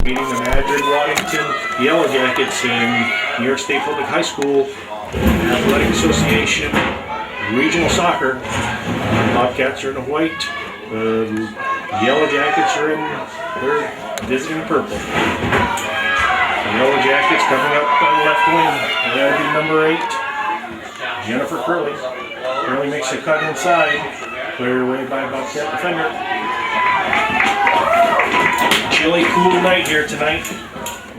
meeting the Madrid-Waddington Yellow Jackets in New York State Public High School Athletic Association Regional Soccer. Bobcats are in the white. The Yellow Jackets are in, they're visiting purple. The Yellow Jackets coming up on the left wing. That'll be number 8, Jennifer Curley. Curley makes a cut inside, cleared away by Bobcat defender. Chilly, cool night here tonight.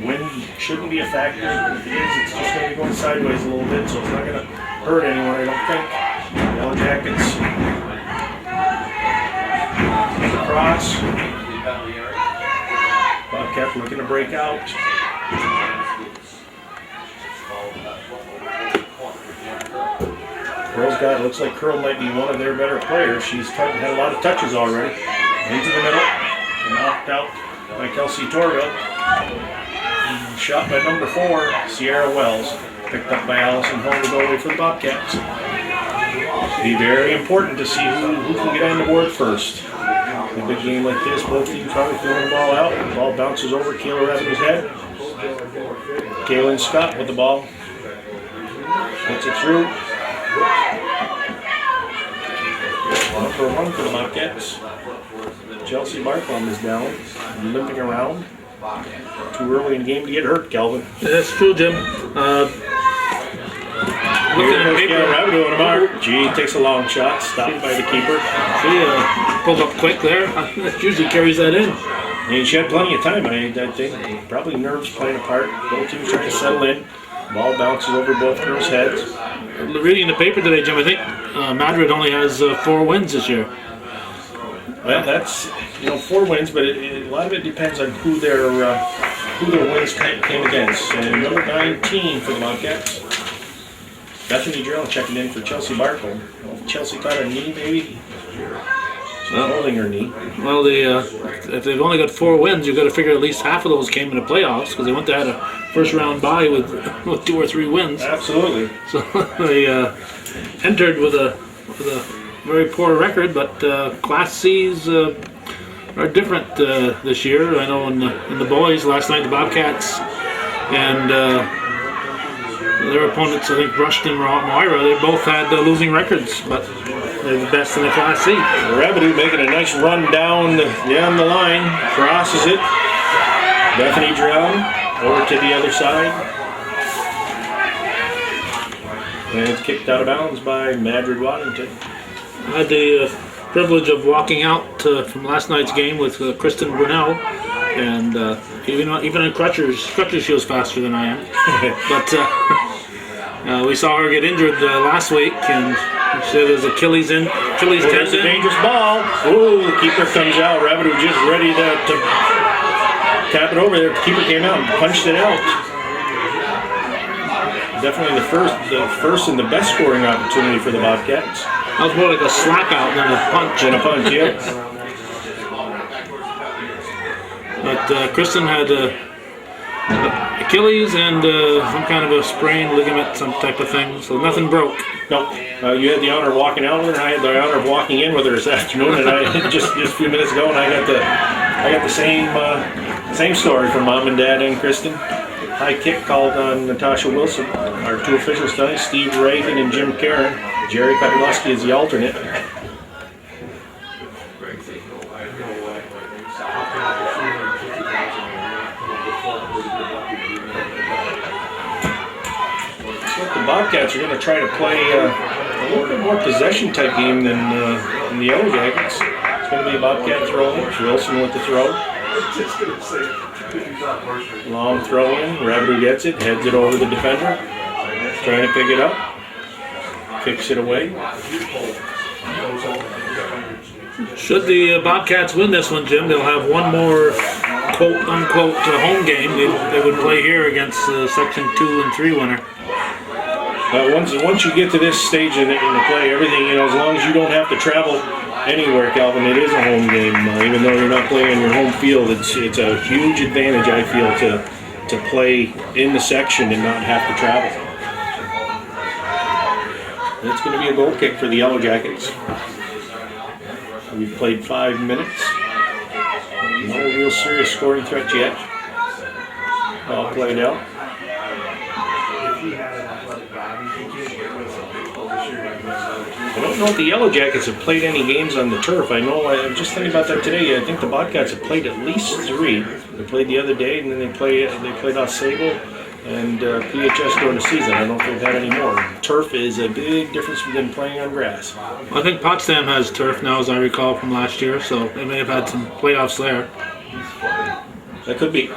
Wind shouldn't be a factor, but if it is, it's just going to be going sideways a little bit, so it's not going to hurt anyone, I don't think. Yellow Jackets across. Bobcat looking to break out. Curl's got, looks like Curl might be one of their better players. She's had a lot of touches already. Into the middle, knocked out by Kelsey Torville. Shot by number 4, Sierra Wells. Picked up by Allison Hall to go away for the Bobcats. Be very important to see who can get on the board first. In a big game like this, both teams probably throwing the ball out. The ball bounces over Kayla Revenue's head. Kaylin Scott with the ball. Gets it through. Number 1 for the Bobcats. Chelsea Barclay is down, limping around. Too early in the game to get hurt, Calvin. That's true, Jim. Looking at paper. Revenue on a mark. G takes a long shot, stopped by the keeper. She pulled up quick there. Usually carries that in. And she had plenty of time, I think. Probably nerves playing a part. Both teams trying to settle in. Ball bounces over both girls' heads. Reading the paper today, Jim, I think Madrid only has 4 wins this year. Well, that's 4 wins, but a lot of it depends on who their wins came against. And number 19 for the Bobcats, Bethany Drill checking in for Chelsea Barkle. Chelsea caught her knee, maybe. She's holding her knee. Well, if they've only got 4 wins, you've got to figure at least half of those came in the playoffs because they went to had a first round bye with 2 or 3 wins. Absolutely. So they entered with a very poor record, but Class C's are different this year. I know in the boys last night, the Bobcats and their opponents, I think Rushton and Moira, they both had losing records, but they're the best in the Class C. Revenue making a nice run down the line, crosses it. Bethany Drown over to the other side. And it's kicked out of bounds by Madrid-Waddington. I had the privilege of walking out from last night's game with Kristen Brunel, and even in crutches she was faster than I am. But we saw her get injured last week, and she said there's Achilles tendon. There's a dangerous ball. Ooh, the keeper comes out. Revenue just ready to tap it over there. The keeper came out and punched it out. Definitely the first and the best scoring opportunity for the Bobcats. That was more like a slap out than a punch. Yeah. But Kristen had Achilles and some kind of a sprained ligament, some type of thing. So nothing broke. No, you had the honor of walking out with her, and I had the honor of walking in with her this afternoon. And I just a few minutes ago, and I got the same story from Mom and Dad and Kristen. High kick called on Natasha Wilson. Our 2 officials tonight, Steve Raven and Jim Karen. Jerry Kotulowski is the alternate. The Bobcats are going to try to play a little bit more possession type game than the Yellow Jackets. It's going to be a Bobcat throw in. Wilson with the throw. Long throw in. Revenue gets it, heads it over the defender. Trying to pick it up. Kicks it away. Should the Bobcats win this one, Jim, they'll have one more quote-unquote home game. They would play here against Section 2 and 3 winner. Once you get to this stage in the play, everything, as long as you don't have to travel anywhere, Calvin, it is a home game. Even though you're not playing on your home field, it's a huge advantage, I feel, to play in the section and not have to travel. It's going to be a goal kick for the Yellow Jackets. We've played 5 minutes. No real serious scoring threat yet. All played out. I don't know if the Yellow Jackets have played any games on the turf. I know, I was just thinking about that today. I think the Bobcats have played at least 3. They played the other day, and then they played off Sable and PHS during the season. I don't know if they've had any more. Turf is a big difference than playing on grass. I think Potsdam has turf now, as I recall from last year, so they may have had some playoffs there. That could be.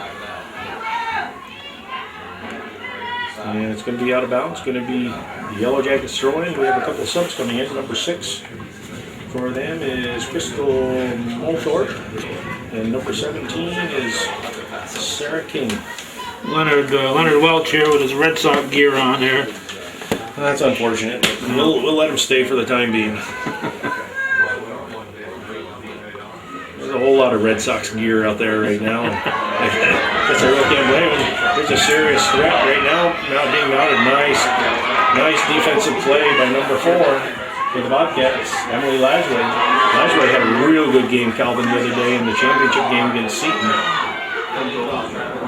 And it's going to be out of bounds. It's going to be the Yellow Jackets throwing in. We have a couple of subs coming in. Number 6 for them is Crystal Multhorpe. And number 17 is Sarah King. Leonard Welch here with his Red Sox gear on here. That's unfortunate. We'll let him stay for the time being. There's a whole lot of Red Sox gear out there right now. That's a real can't blame him. There's a serious threat right now. Now being mounted. Nice defensive play by number 4 for the Bobcats, Emily Lasway. Lasway had a real good game, Calvin, the other day in the championship game against Seton.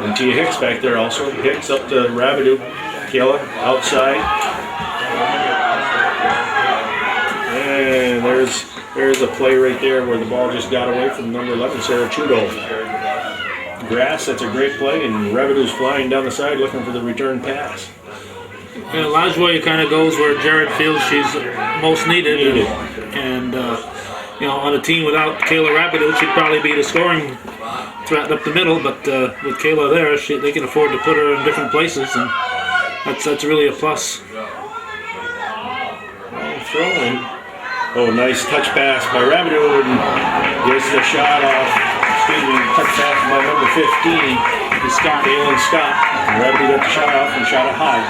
And Tia Hicks back there also. Hicks up to Rabideau. Kayla outside. And there's a play right there where the ball just got away from number 11, Sarah Trudeau. Grass, that's a great play, and Rabideau's flying down the side looking for the return pass. Yeah, Lasway kind of goes where Jared feels she's most needed. And on a team without Kayla Rabideau, she'd probably be the scoring threat up the middle, but with Kayla there, they can afford to put her in different places, and that's really a plus. Throwing. Oh, nice touch pass by Rabideau, and gets the shot off. Touch pass by number 15, Kaylin Scott. And Rabideau got the shot off and shot it high.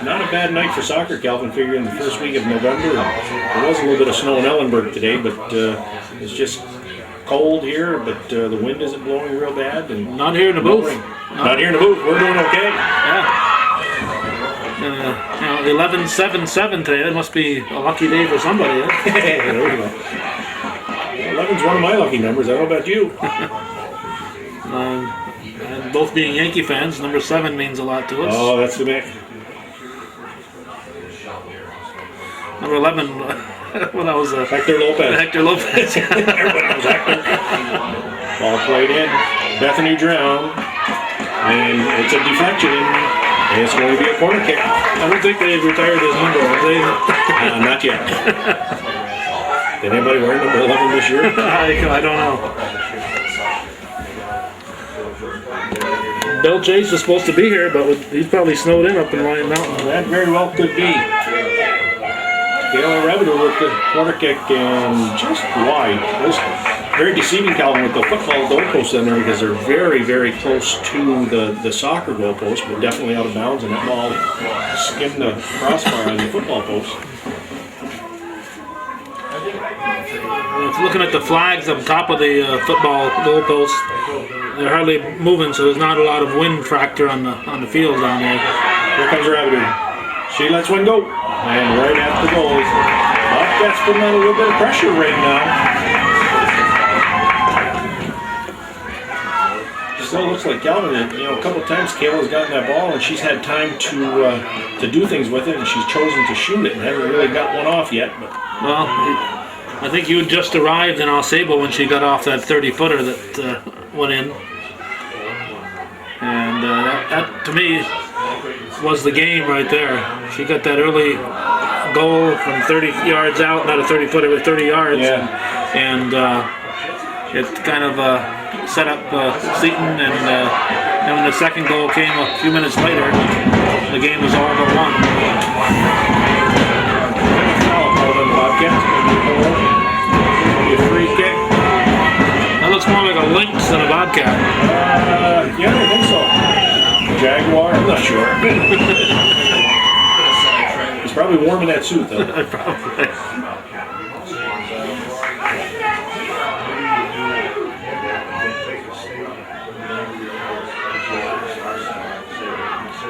Not a bad night for soccer, Calvin, figuring the first week of November. There was a little bit of snow in Ellenburg today, but it's just cold here, but the wind isn't blowing real bad. And not here in the booth. Not here in the booth. We're doing okay. Yeah. 11-7-7 today. That must be a lucky day for somebody. Huh? There we go. 11's one of my lucky numbers. I don't know about you. And both being Yankee fans, number 7 means a lot to us. Oh, that's the Mick. Number 11, well, that was Hector Lopez. Hector Lopez. Everybody knows Hector. Ball played in. Bethany Drown. And it's a deflection. And it's going to be a corner kick. I don't think they've retired his number, have they? Not yet. Did anybody wear number 11 this year? I don't know. Bill Chase is supposed to be here, but he's probably snowed in up in Lion Mountain. That very well could be. Kayla Rabideau with the corner kick and just wide. It was very deceiving, Calvin, with the football goalposts in there because they're very, very close to the soccer goalpost, but definitely out of bounds, and that ball skimmed the crossbar on the football post. Looking at the flags on top of the football goalpost, they're hardly moving, so there's not a lot of wind factor on the field down there. Here comes Rabideau. She lets one go, and right at the goals. Bobcats putting on a little bit of pressure right now. Still looks like Calvin. A couple of times Kayla's gotten that ball, and she's had time to do things with it, and she's chosen to shoot it, and hasn't really got one off yet. But well, I think you had just arrived in Ausable when she got off that 30-footer that went in. And that, to me, was the game right there. She got that early goal from 30 yards out, not a 30-footer, but 30 yards. Yeah. And it kind of set up Seton, and when the second goal came a few minutes later, the game was all but won. Free kick. That looks more like a lynx than a bobcat. Yeah, I think so. Jaguar, I'm not sure. He's probably warm in that suit, though. Probably.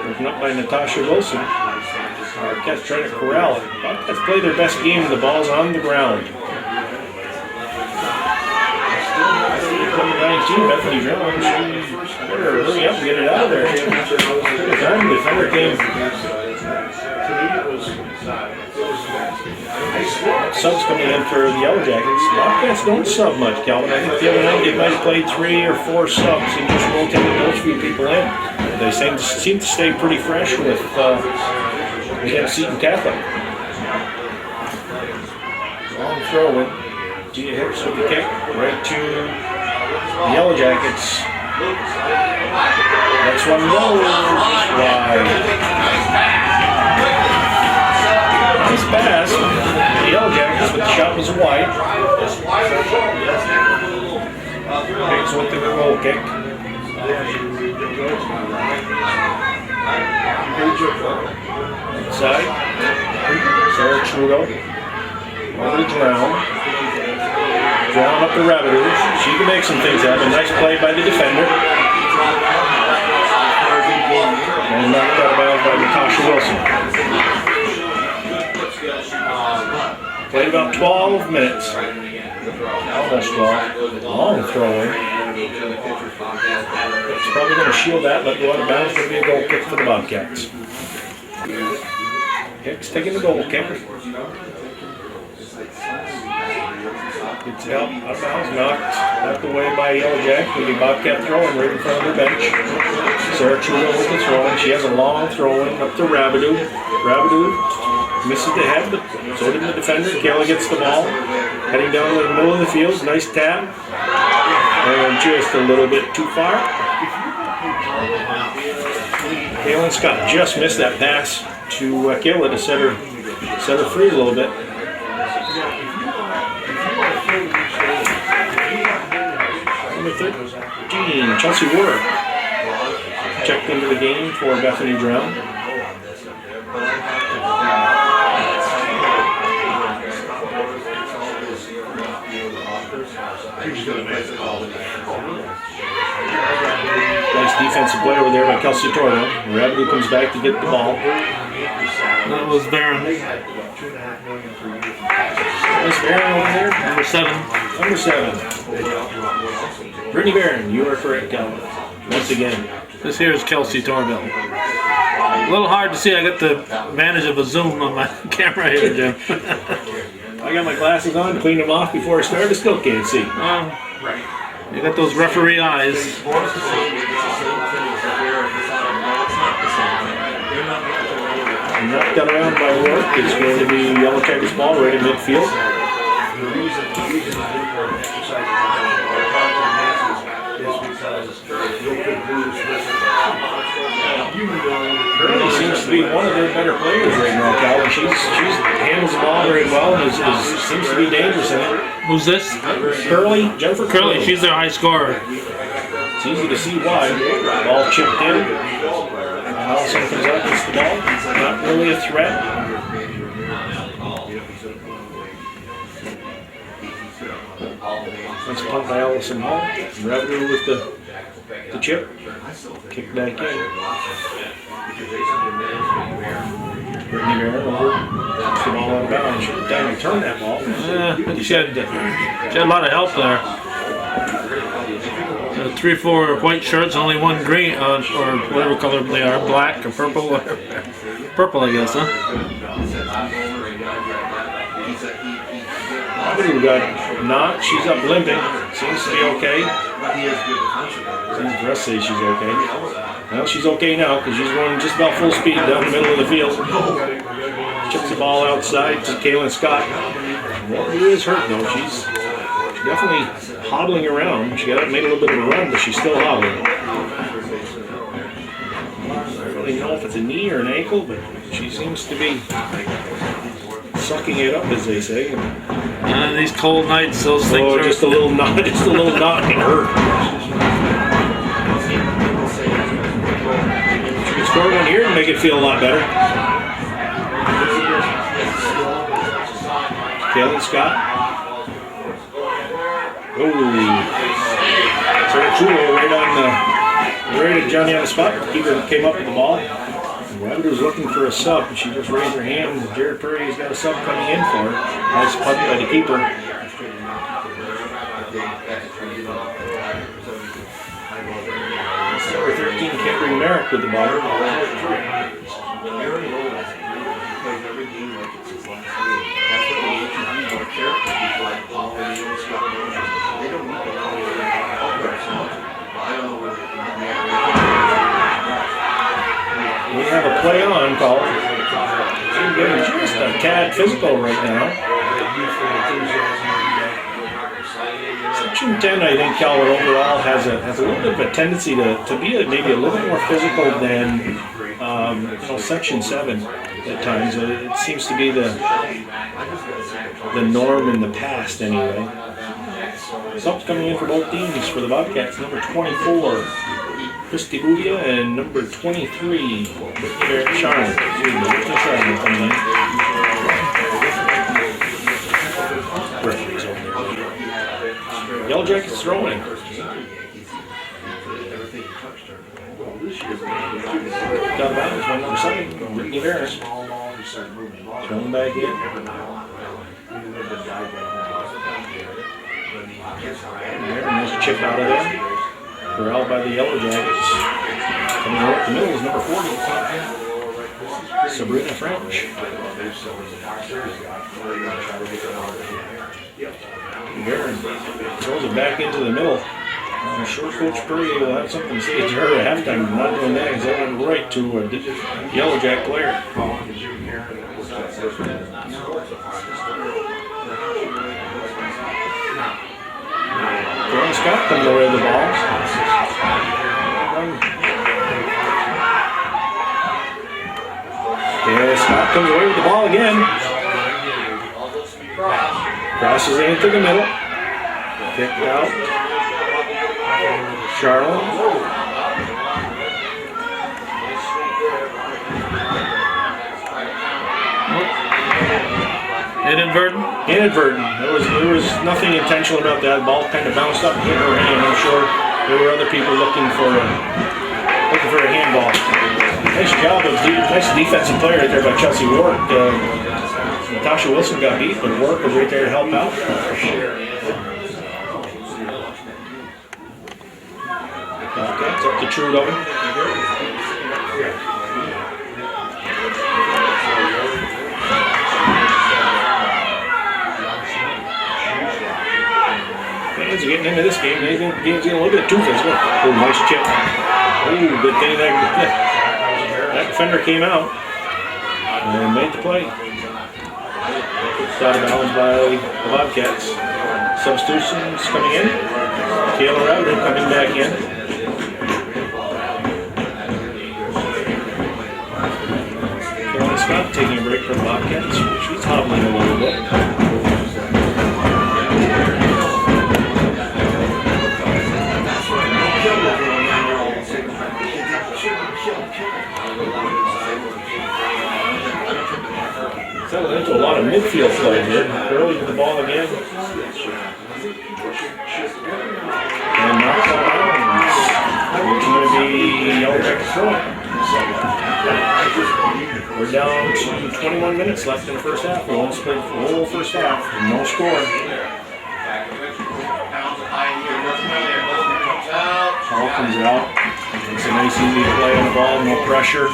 Broken up by Natasha Wilson. Bobcats trying to corral it. Bobcats play their best game. The ball's on the ground. Number 19, Bethany Jones. She better hurry up and get it out of there. Took her time. The defender came. Subs coming in for the Yellow Jackets. Bobcats don't sub much, Calvin. I think the other night they might have played 3 or 4 subs and just rotated those few people in. They seem to stay pretty fresh with against Seton Catholic. Long throw in. Gia hits with the kick right to the Yellow Jackets. Next one goes wide. Nice pass. The Yellow Jackets, but the shot was wide. Hicks with the goal kick. Inside. Sarah Trudeau. Over to Drown. Drown up to Rabideau. She can make some things happen. Nice play by the defender. And knocked out of bounds by Natasha Wilson. Played about 12 minutes. Almost 12. Long throw in. It's probably going to shield that, but go out of bounds. Going to be a goal kick for the Bobcats. Hicks taking the goal kick. Gets out of bounds, knocked out the way by Yellow Jack. Will be Bobcat throwing right in front of their bench. Sarah Trudeau with the throw in. She has a long throw in up to Rabideau. Rabideau misses the head, but so did the defender. Kayla gets the ball. Heading down to the middle of the field. Nice tap. And just a little bit too far. Kaylin Scott just missed that pass to Kayla to set her free a little bit. Number 13, Chelsea Warwick. Checked into the game for Bethany Drown. Nice defensive play over there by Kelsey Torno. Rabideau comes back to get the ball. That was Barron. Nice Barron over there. Number 7. Number 7. Brittany Barron, you are correct, Calvin. Once again. This here is Kelsey Torville. A little hard to see. I got the advantage of a zoom on my camera here, Jim. I got my glasses on, cleaned them off before I started. Still can't see. You got those referee eyes. Knocked that around by Warwick. It's going to be Yellow Jackets ball right in midfield. Curly seems to be one of their better players right now, Calvin. She handles the ball very well and seems to be dangerous in it. Who's this? Curly, Jennifer Curly, she's their high scorer. It's easy to see why. Ball chipped in. Allison comes up, gets the ball. Not really a threat. Nice punt by Allison Hall. Rabideau with the chip. Kick back in. Brittany Barron over. Gets the ball out of bounds. She didn't turn that ball. She had a lot of help there. 3-4 white shirts, only one green, or whatever color they are, black or purple. Purple, I guess, huh? We got knocked. She's up limping. Seems to be okay. Seems the rest say she's okay. Well, she's okay now because she's running just about full speed down the middle of the field. Chips the ball outside to Kaylin Scott. Well, it is hurt though. She's definitely hobbling around. She got made a little bit of a run, but she's still hobbling. I don't really know if it's a knee or an ankle, but she seems to be sucking it up, as they say. These cold nights, those things are just a little knot can hurt. She can score one here and make it feel a lot better. Kaylin Scott. Sarah Chulo right at Johnny on the spot. Keeper came up with the ball. Rabideau's looking for a sub, and she just raised her hand. Jared Perry's got a sub coming in for her. Nice punt by the keeper. Merrick with the ball. We have a play on call. Getting just a tad physical right now. Section 10, I think Calvert overall has a little bit of a tendency to be maybe a little bit more physical than Section 7 at times. It seems to be the norm in the past anyway. Subs coming in for both teams for the Bobcats, number 24, Christy Boudia, and number 23, Charlotte. Coming in. Referees over there. Yellow Jackets throwing. Got bounds, one number 7, Brittany Barris. Thrown back in. There, nice chip out of there. Corralled by the Yellow Jackets. Coming right up the middle is number 40, Sabrina French. Barron throws it back into the middle. I'm sure Coach Purdy will have something to say to her at halftime. Not doing that because that went right to a Yellow Jack player. Jordan Scott comes away with the ball. Yeah, Scott comes away with the ball again. Crosses into the middle. Kicked out. Charlotte. Inadvertent? Inadvertent. There was nothing intentional about that. The ball kind of bounced up and hit her hand. I'm sure there were other people looking for a handball. Nice job of nice defensive play right there by Chelsea Ward. Natasha Wilson got beat, but Ward was right there to help out. It's up to Trudeau. Fans are getting into this game. They think the game's getting a little bit too physical. Oh, nice chip. Oh, good thing that defender came out and made the play. Out of bounds by the Bobcats. Substitutions coming in. Kayla Rowden coming back in. Kayla Scott taking a break from the Bobcats. She's hobbling a little bit. Settling into a lot of midfield play here. Curley with the ball again. And knocks out bounds. It's going to be Yellow Jacket throwing. We're down to 21 minutes left in the first half. We almost played the whole first half. No score. Ball comes out. It's a nice easy play on the ball, no pressure.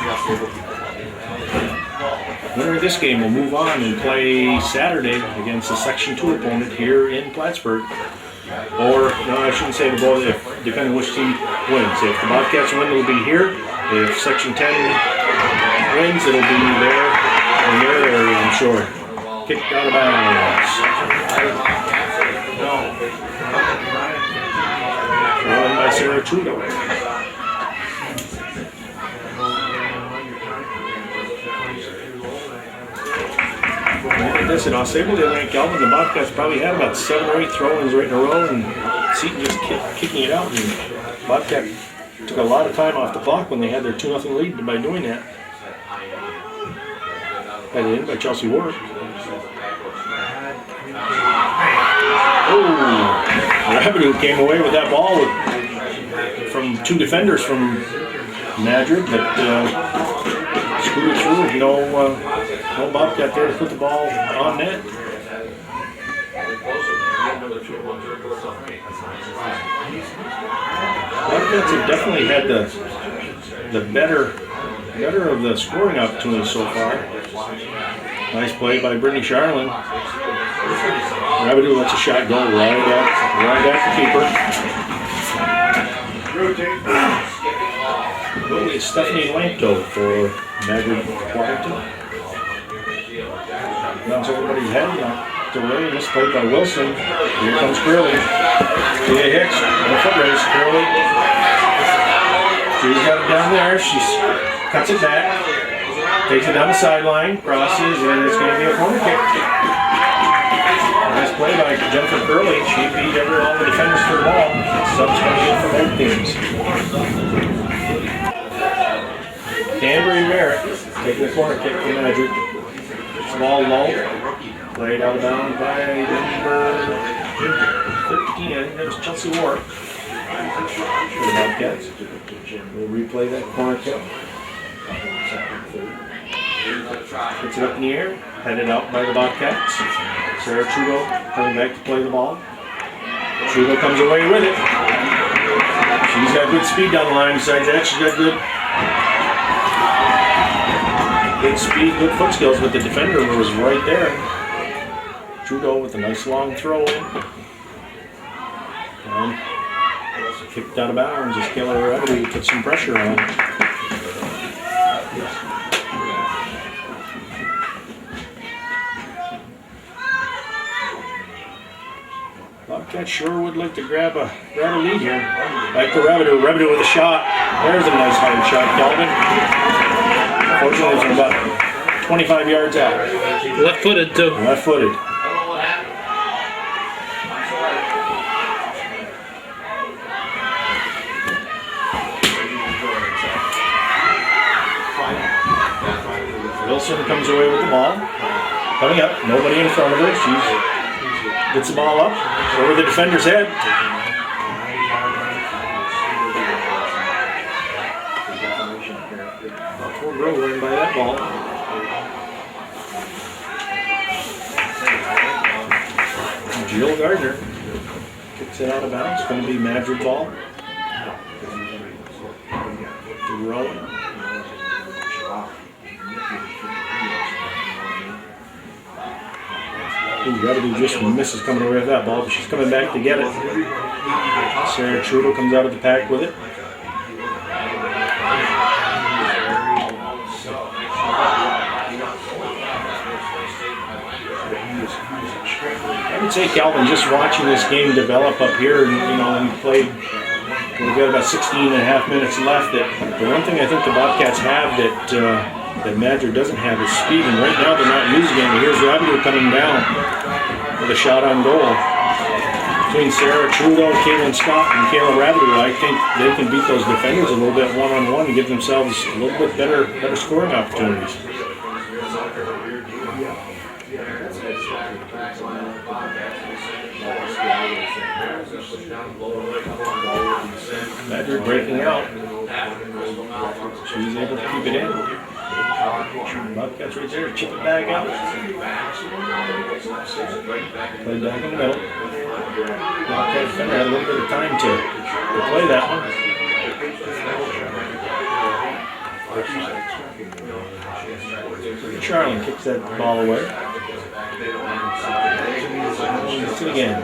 Winner of this game will move on and play Saturday against a Section 2 opponent here in Plattsburgh. Or, no, I shouldn't say the ball, depending on which team wins. If the Bobcats win, it'll be here. If Section 10 wins, it'll be there in their area, I'm sure. Kicked out of bounds. Thrown by Sarah Trudeau. This in Ausable, the other night, Galvin, the Bobcats probably had about 7 or 8 throw-ins right in a row, and Seton just kicking it out. And Bobcat took a lot of time off the clock when they had their 2-0 lead by doing that. Headed in by Chelsea Ward. Oh, Rabideau came away with that ball from 2 defenders from Madrid, but screwed through with no Bobcat there to put the ball on net. Bobcats have definitely had the the better of the scoring opportunities so far. Nice play by Brittany Charlin. Rabideau lets a shot go right at the keeper. It's Stephanie Lampto for Madrid-Waddington. Runs everybody's head, knocked away. This play by Wilson. Here comes Curley. Tia Hicks in a foot race. Curley. She's got it down there. She cuts it back. Takes it down the sideline. Crosses, and it's going to be a corner kick. Nice play by Jennifer Curley. She beat all the defenders to the ball. Subs coming in for both teams. Camry Merritt taking the corner kick from Madrid. Small low. Played out of bounds by number 13. I think that was Chelsea Ward. For the Bobcats. We'll replay that corner kick. Gets it up in the air. Headed out by the Bobcats. Sarah Trudeau coming back to play the ball. Trudeau comes away with it. She's got good speed down the line. Besides that, she's got good speed, good foot skills, but the defender was right there. Trudeau with a nice long throw in. And kicked out of bounds as Kayla Rabideau put some pressure on. Bobcats sure would like to grab a lead here. Back to Rabideau. Rabideau with a shot. There's a nice hard shot, Calvin. Fortunately, from about 25 yards out. Left-footed, too. Left-footed. Wilson comes away with the ball. Coming up, nobody in front of her. She gets the ball up over the defender's head. Rolling by that ball. Jill Gardner kicks it out of bounds. It's going to be Madrid ball. To Rowan. Rabideau just misses coming away with that ball, but she's coming back to get it. Sarah Trudeau comes out of the pack with it. I would say, Calvin, just watching this game develop up here, we played, we've got about 16 and a half minutes left. The one thing I think the Bobcats have that Madrid doesn't have is speed, and right now they're not using it. And here's Rabideau coming down with a shot on goal. Between Sarah Trudeau, Caitlin Scott, and Kayla Rabideau, I think they can beat those defenders a little bit one-on-one and give themselves a little bit better scoring opportunities. Madrid breaking out. She's able to keep it in. Bobcats right there, chip it back out. Played back in the middle. Bobcats defender had a little bit of time to play that one. Charlin kicks that ball away. Shoots it again.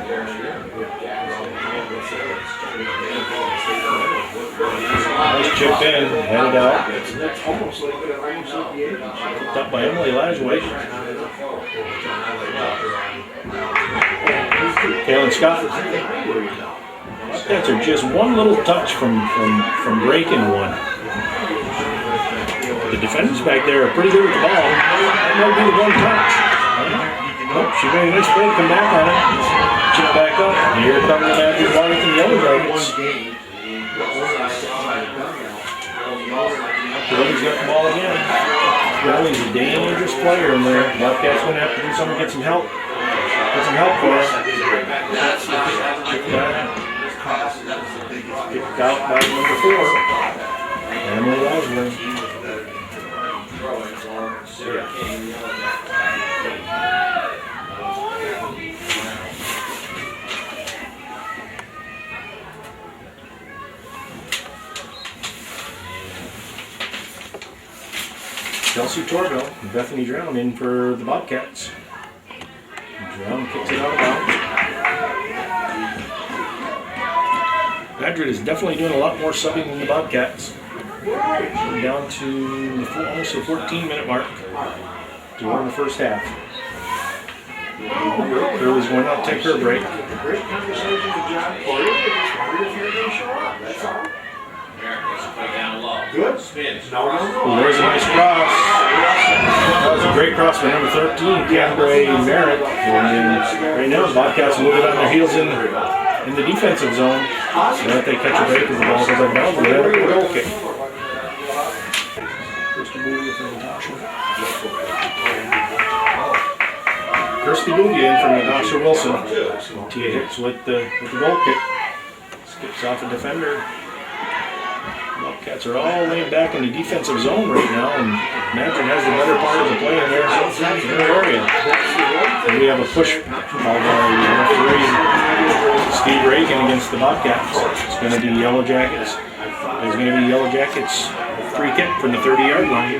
Nice chip in, headed out. Picked up by Emily Lasway. Caitlin Scott. Bobcats are just one little touch from breaking one. The defenders back there are pretty good with the ball. That might be the one touch. Nope, she made a nice play, come back on it. Chip back up. Here comes the Madrid-Waddington Yellow Jackets. Curley's got the ball again. Curley's a dangerous player in there. Bobcats going to have to do something to get some help. Get some help for us. Kicked out by number 4. Emily Lasway. Kelsey Torville and Bethany Drown in for the Bobcats. Drown kicks it out of bounds. Madrid is definitely doing a lot more subbing than the Bobcats. We're down to almost the 14-minute mark to go in the first half. Curly's going out to take her break. Great conversation with John Porter. That's all. Good. Oh, there's a nice cross. That was a great cross for number 13, Cambray Merritt. And right now, the Bobcats moving on their heels in the defensive zone. So that they catch a break as the ball goes up down. They're going to goal kick. Kirsty Boogie in from Natasha Wilson. Tia Hicks with the goal kick. Skips off a defender. Bobcats are all laying back in the defensive zone right now, and Madrid has the better part of the play in their area. And we have a push called by referee Steve Reagan against the Bobcats. It's going to be Yellow Jackets. There's going to be Yellow Jackets free kick from the 30-yard line.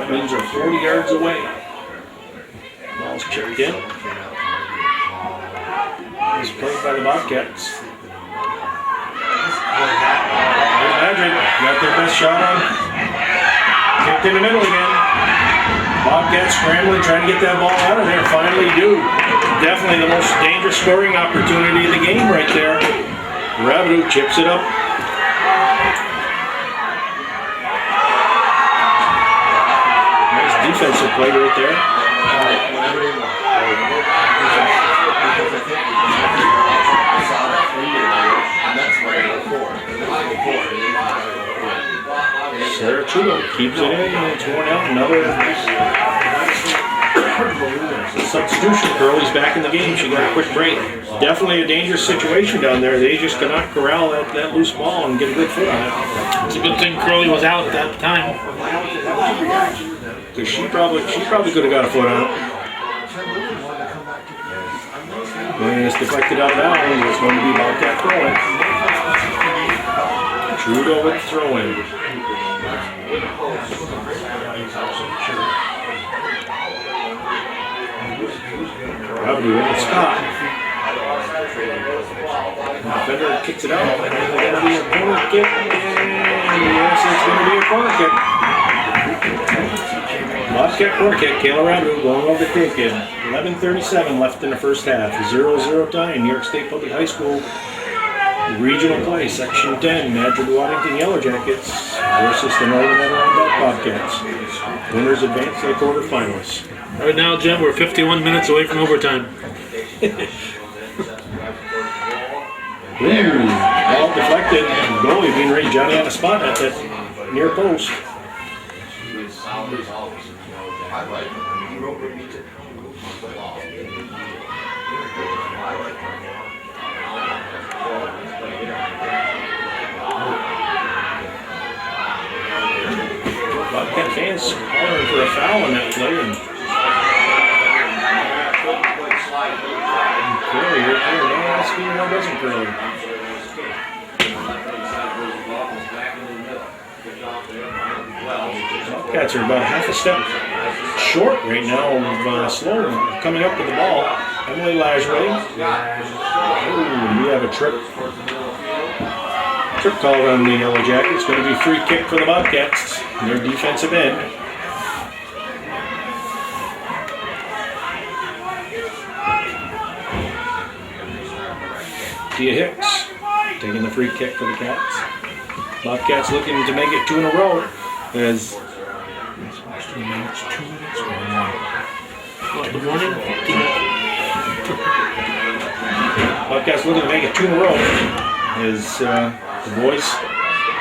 Twins are 40 yards away. Ball's chipped in. It's played by the Bobcats. There's Madrid, got their best shot on. Kicked in the middle again. Bobcats scrambling, trying to get that ball out of there. Finally do. Definitely the most dangerous scoring opportunity of the game right there. Rabideau chips it up. Nice defensive play right there. Sarah Trudeau keeps it in, and it's worn out. Another substitution. Curly's back in the game. She got a quick break. Definitely a dangerous situation down there. They just cannot corral that loose ball and get a good foot on it. It's a good thing Curly was out at that time. Because she probably could have got a foot on it. And it's deflected out of bounds. It's going to be Bobcat throw-in. Trudeau with the throw-in. Rabideau with Scott. Defender kicks it out. It's going to be a corner kick. Yes, it's going to be a corner kick. Bobcat corner kick. Kayla Rabideau going over the kick. 11:37 left in the first half. 0-0 tie in New York State Public High School. Regional play, Section 10, Madrid-Waddington Yellow Jackets versus the Northern Adirondack Bobcats. Winners advance to the quarterfinals. Right now, Jim, we're 51 minutes away from overtime. Ball deflected. Goalie being ready. Johnny on the spot at that near post. Bobcat fans calling for a foul on that play. And Curly right there. No asking, no doesn't Curly. Bobcats are about half a step short right now of Sloan coming up with the ball. Emily Lajway. Ooh, we have a trip called on the Yellow Jackets. It's going to be free kick for the Bobcats. Their defensive end. Tia Hicks taking the free kick for the Cats. Bobcats looking to make it 2 in a row as Good morning. Bobcats looking to make it 2 in a row as the boys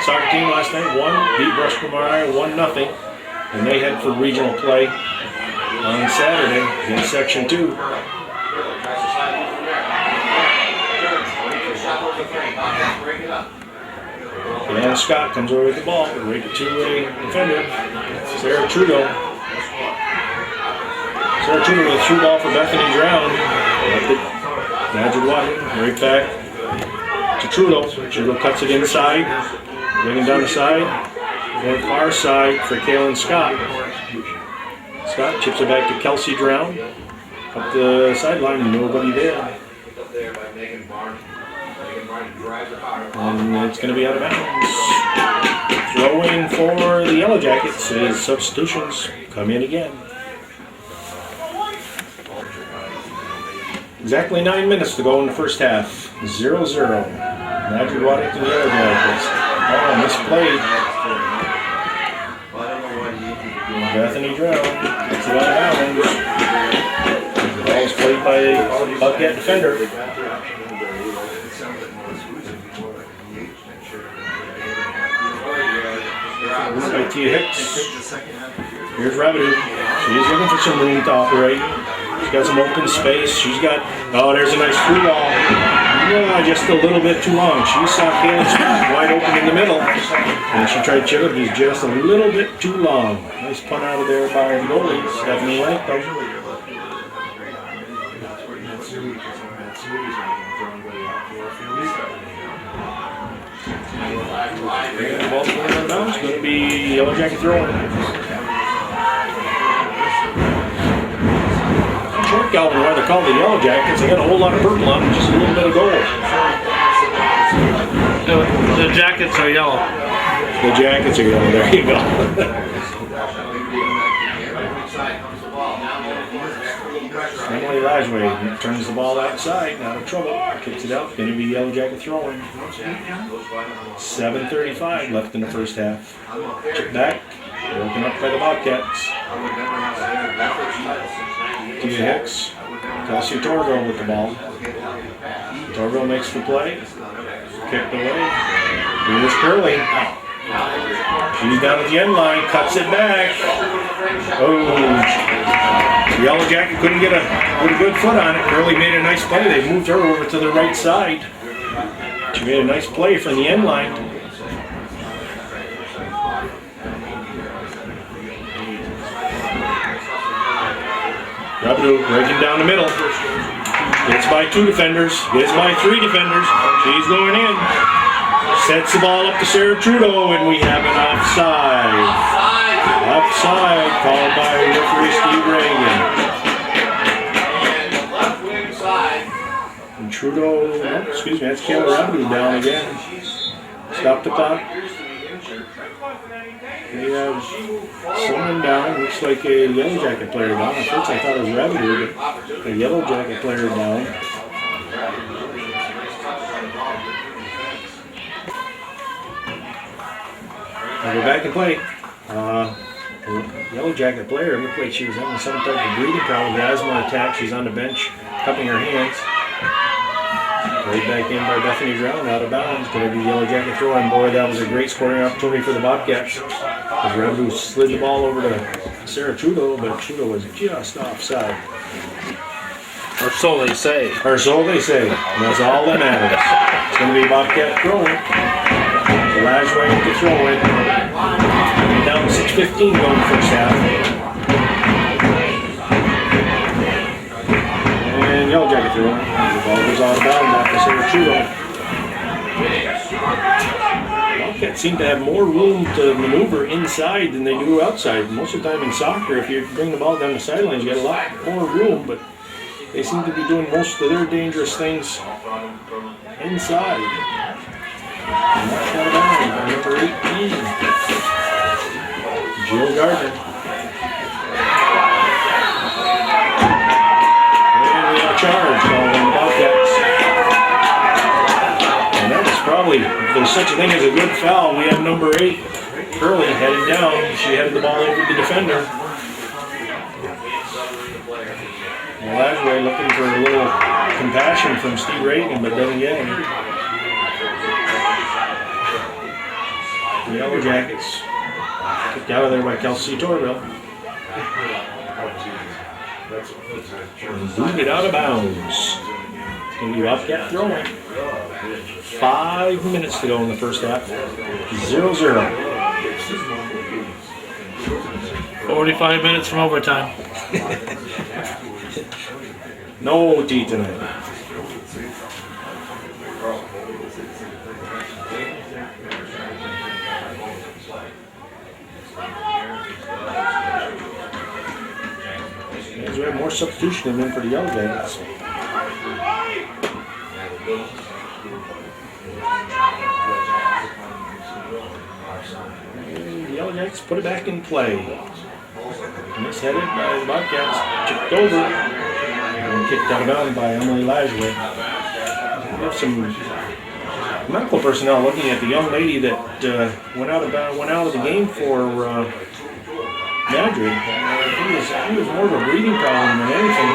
soccer team last night beat Brushmore 1-0, and they head for regional play on Saturday in Section 2. And Scott comes over with the ball, right to a defender, Sarah Trudeau. Sarah Trudeau with a through ball for Bethany Drown. Madrid-Waddington, right back to Trudeau. Trudeau cuts it inside, bringing down the side. Going far side for Kalen Scott. Scott chips it back to Kelsey Drown. Up the sideline, nobody there. And it's going to be out of bounds. Throwing for the Yellow Jackets is substitutions come in again. Exactly 9 minutes to go in the first half. 0-0. Madrid-Waddington Yellow Jackets. Oh, misplayed. Bethany Drown gets it out of bounds. The ball is played by a Bobcat defender. By Tia Hicks. Here's Rabideau. She's looking for some room to operate. She's got some open space. She's got, oh, there's a nice through ball. Yeah, just a little bit too long. She saw Kalen wide open in the middle. And she tried to chip it, but just a little bit too long. Nice punt out of there by the goalie, Stephanie Langton. And the ball's going out of bounds. It's going to be Yellow Jacket throwing. Short Calvin, why they're called the Yellow Jackets. They got a whole lot of purple on them, just a little bit of gold. The Jackets are yellow. The Jackets are yellow. There you go. Emily Lajway turns the ball outside, out of trouble, kicks it out, going to be Yellow Jacket throwing. 7:35 left in the first half. Chip back, broken up by the Bobcats. Tia Hicks, Kelsey Torville with the ball. Torville makes the play, kicked away. Here's Curly. She's down at the end line, cuts it back. Oh, the Yellow Jacket couldn't get a good foot on it. Curly made a nice play. They moved her over to the right side. She made a nice play from the end line. Rabideau breaking down the middle. Gets by 2 defenders. Gets by 3 defenders. She's going in. Sets the ball up to Sarah Trudeau, and we have an offside. Offside called by referee Steve Reagan. And Trudeau, oh, excuse me, that's Kayla Rabideau down again. Stop the clock. They have someone down. Looks like a Yellow Jacket player down. At first I thought it was Rabideau, but a Yellow Jacket player down. We'll go back and play. Yellow Jacket player looked like she was having some type of breathing problem, asthma attack. She's on the bench, cupping her hands. Played back in by Bethany Drown, out of bounds. Going to be Yellow Jacket throwing. Boy, that was a great scoring opportunity for the Bobcats. As Rabideau slid the ball over to Sarah Trudeau, but Trudeau was just offside. Or so they say. Or so they say. And that's all that matters. It's going to be Bobcat throwing. Lajway to throw it. Down 6:15 going the first half. And Yellow Jacket throwing. The ball goes out of bounds after Sarah Trudeau. Bobcats seem to have more room to maneuver inside than they do outside. Most of the time in soccer, if you bring the ball down the sidelines, you get a lot more room, but they seem to be doing most of their dangerous things inside. And that's out of bounds by number 18, Jill Gardner. And we have a charge called on the Bobcats. And that was probably, if there's such a thing as a good foul, we have number 8, Curly, headed down. She headed the ball over the defender. And Lajway looking for a little compassion from Steve Reagan, but doesn't get any. The Yellow Jackets kicked out of there by Kelsey Torville. And booted out of bounds. It's going to be Bobcat throwing. 5 minutes to go in the first half. 0-0. 45 minutes from overtime. No OT tonight. Seems we have more substitution than in for the Yellow Jackets. And the Yellow Jackets put it back in play. Misheaded by the Bobcats, chipped over, and kicked out of bounds by Emily Lajway. We have some medical personnel looking at the young lady that went out of the game for Madrid. He was more of a breathing problem than anything.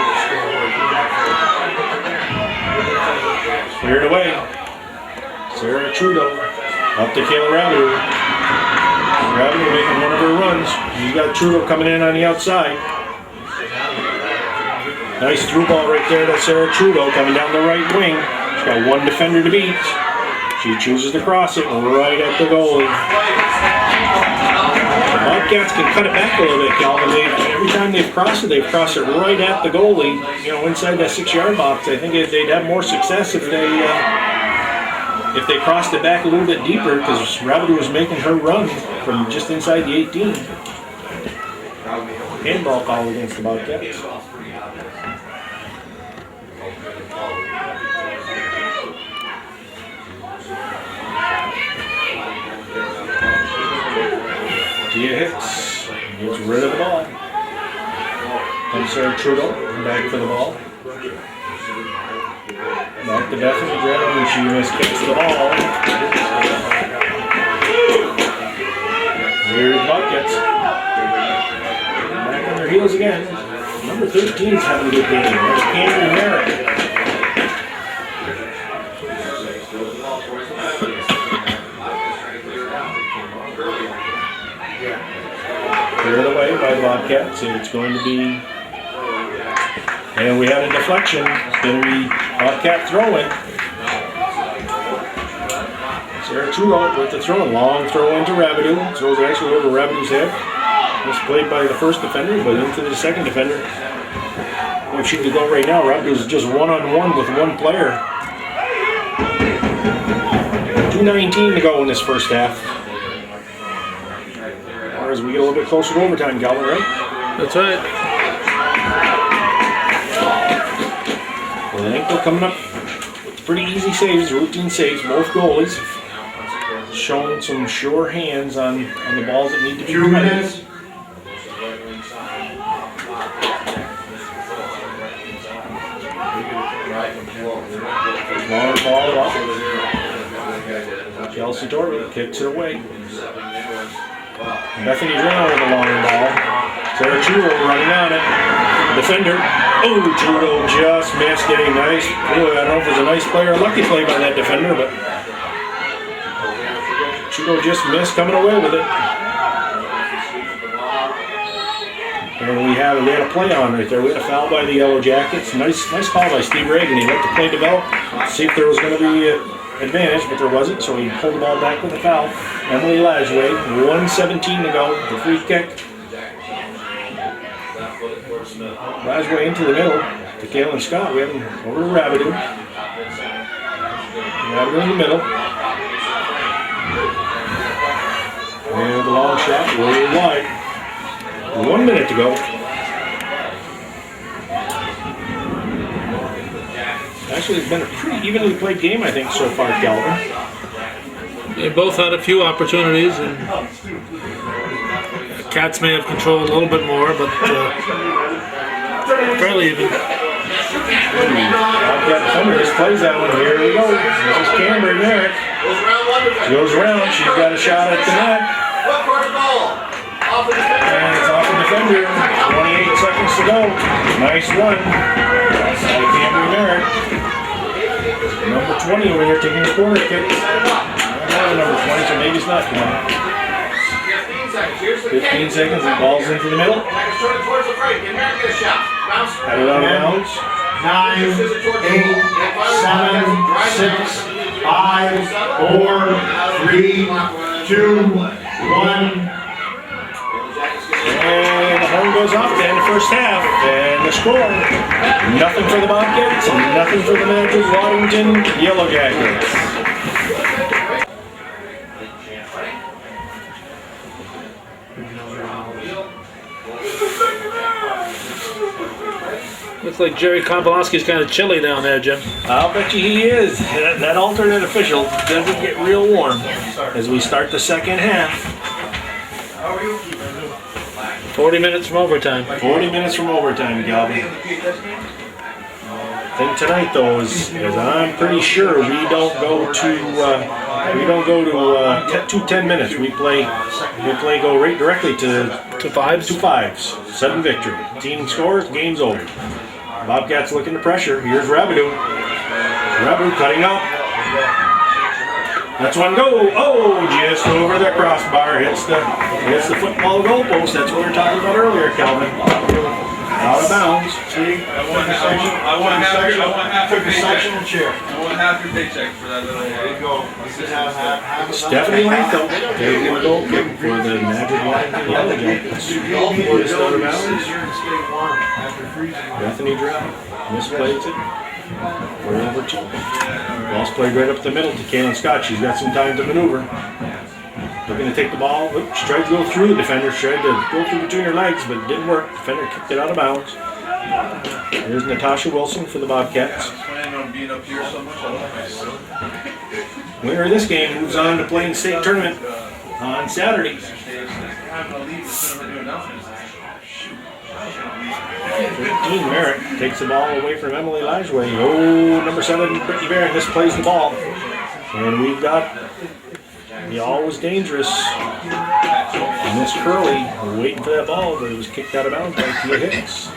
Cleared away. Sarah Trudeau up to Kayla Rabideau. Rabideau making one of her runs. You got Trudeau coming in on the outside. Nice through ball right there to Sarah Trudeau coming down the right wing. She's got one defender to beat. She chooses to cross it right at the goalie. The Bobcats can cut it back a little bit, Calvin. Every time they've crossed it right at the goalie, you know, inside that 6-yard box. I think they'd have more success if they crossed it back a little bit deeper, because Rabideau was making her run from just inside the 18. Handball call against the Bobcats. Tia Hicks gets rid of the ball. Comes Sarah Trudeau back for the ball. Back to Bethany Brown, and she miskicks the ball. Here's the Bobcats. Back on their heels again. Number 13 is having a good game. There's Cameron Merrick. Cleared away by the Bobcats, and it's going to be, and we have a deflection. It's going to be Bobcat throwing. Sarah Trudeau with the throw, long throw into Rabideau. Throws it actually over Rabideau's head. It's played by the first defender, but into the second defender. If she could go right now, Rabideau's just one-on-one with one player. 2:19 to go in this first half. As we get a little bit closer to overtime, Calvin, right? That's right. Well, I think they're coming up with pretty easy saves, routine saves. Both goalies showing some sure hands on the balls that need to be 2 minutes. Long ball up. Chelsea Torvik kicks it away. Bethany Brown with a long ball. Sarah Trudeau running on it. Defender. Oh, Trudeau just missed getting nice. Boy, I don't know if it was a nice play or a lucky play by that defender, but Trudeau just missed coming away with it. And we had a play on right there. We had a foul by the Yellow Jackets. Nice call by Steve Reagan. He let the play develop, see if there was going to be advantage, but there wasn't, so he pulled the ball back with a foul. Emily Lajway, 1:17 to go, the free kick. Lajway into the middle to Kaylin Scott. We have him over to Rabideau. Rabideau in the middle. And the long shot, way wide. 1 minute to go. Actually, it's been a pretty evenly played game, I think, so far, Calvin. They both had a few opportunities, and Cats may have controlled a little bit more, but fairly even. I've got defender. This plays that one. Here we go. This is Cameron Merrick. She goes around. She's got a shot at the net. And it's off the defender. 28 seconds to go. Nice run by Cameron Merrick. Number 20 over here taking the corner kick. Number 20, so maybe it's not 20. 15 seconds, the ball's into the middle. Had it out of bounds. 9, 8, 7, 6, 5, 4, 3, 2, 1. And the horn goes off to end the first half. And the score, nothing for the Bobcats and nothing for the Madrid-Waddington Yellow Jackets. Looks like Jerry Kompolowski's kind of chilly down there, Jim. I'll bet you he is. That alternate official doesn't get real warm as we start the second half. 40 minutes from overtime. 40 minutes from overtime, Galvin. Thing tonight though is I'm pretty sure we don't go to 10 minutes. We go right directly to fives. 2-5s. 7 victory. Team scores, game's over. Bobcats looking to pressure. Here's Rabideau. Rabideau cutting up. That's one go. Oh, just over the crossbar. Hits the football goalpost. That's what we were talking about earlier, Calvin. Out of bounds. See? I want half your sectional chair. I want half your paycheck for that little. There you go. Stephanie Langto. There's the goal kick for the Madrid-Waddington Yellow Jackets. Just out of bounds. Bethany Drow misplays it. We're over 2. Ball's played right up the middle to Kaylin Scott. She's got some time to maneuver. Looking to take the ball. Oops, she tried to go through the defender. She tried to go through between her legs, but it didn't work. Defender kicked it out of bounds. Here's Natasha Wilson for the Bobcats. Winner of this game moves on to play in state tournament on Saturday. 13, Merritt takes the ball away from Emily Lajway. Oh, number 7, Brittany Barron misplays the ball. And we've got the always dangerous Miss Curley waiting for that ball, but it was kicked out of bounds by Tia Hicks.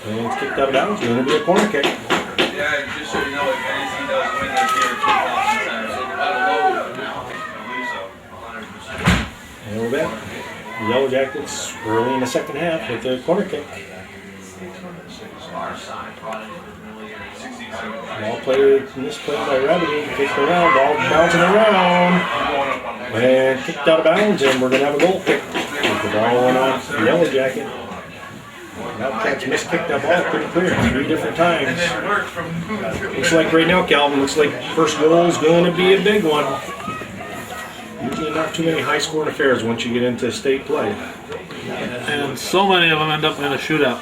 And it's kicked out of bounds. It's going to be a corner kick. Yeah, just so you know, if NAC does win this year, And we're back. The Yellow Jackets early in the second half with the corner kick. Ball played, misplayed by Rabideau, kicked around, ball bouncing around, and kicked out of bounds, and we're going to have a goal kick. The ball went off the Yellow Jacket. Bobcats miskicked that ball pretty clear 3 different times. Looks like right now, Calvin, looks like first goal is going to be a big one. Usually not too many high-scoring affairs once you get into state play. And so many of them end up in a shootout.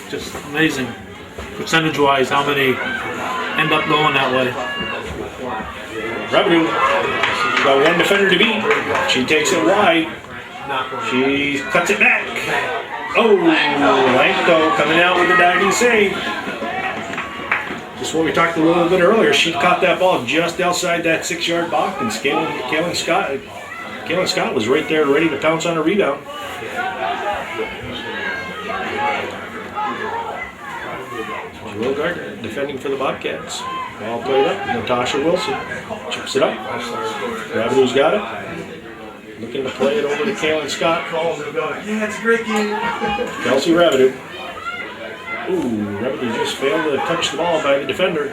Just amazing. Percentage-wise, how many end up going that way. Rabideau got one defender to beat. She takes it wide. She cuts it back. Oh, Langto coming out with a diving save. Just what we talked a little bit earlier, she caught that ball just outside that 6-yard box, and Kaylin Scott was right there ready to pounce on a rebound. Will Gardner defending for the Bobcats. Ball played up. Natasha Wilson chips it up. Rabideau's got it. Looking to play it over to Kaylin Scott. Yeah, it's a great game. Kelsey Rabideau. Ooh, Rabideau just failed to touch the ball by the defender.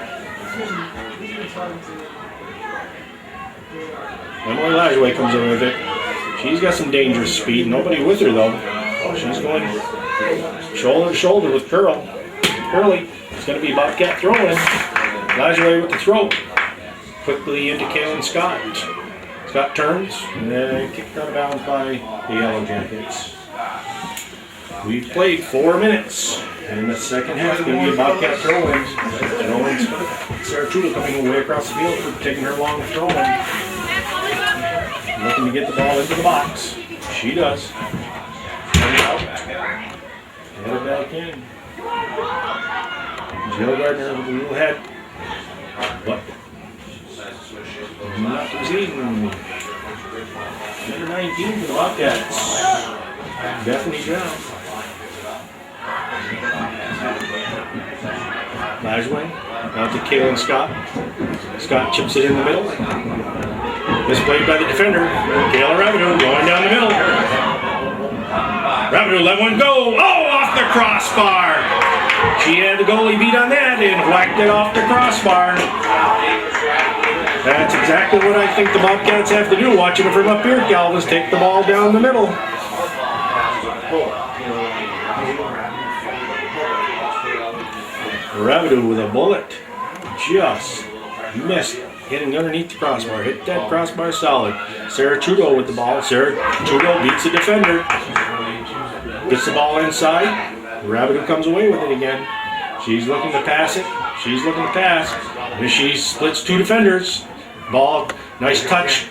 Emily Lajway comes in with it. She's got some dangerous speed. Nobody with her though. She's going shoulder to shoulder with Curley. It's going to be Bobcat throwing. Lajway with the throw. Quickly into Kaylin Scott. Scott turns and then kicked out of bounds by the Yellow Jackets. We've played 4 minutes. And in the second half, it's going to be a Bobcat throw-in. Sarah Trudeau coming away across the field for taking her long throw-in. Looking to get the ball into the box. She does. Turn it out. Get it back in. Jill Gardner with a little head. But not proceeding. Number 19 for the Bobcats. Bethany Drow. Lajway, out to Kaylin Scott. Scott chips it in the middle. Misplayed by the defender. Kayla Rabideau going down the middle. Rabideau let one go. Oh, off the crossbar. She had the goalie beat on that and whacked it off the crossbar. That's exactly what I think the Bobcats have to do. Watching it from up here, Galvez take the ball down the middle. Rabideau with a bullet. Just missed. Hitting underneath the crossbar. Hit that crossbar solid. Sarah Trudeau with the ball. Sarah Trudeau beats the defender. Gets the ball inside. Rabideau comes away with it again. She's looking to pass it. She's looking to pass. And she splits two defenders. Ball, nice touch.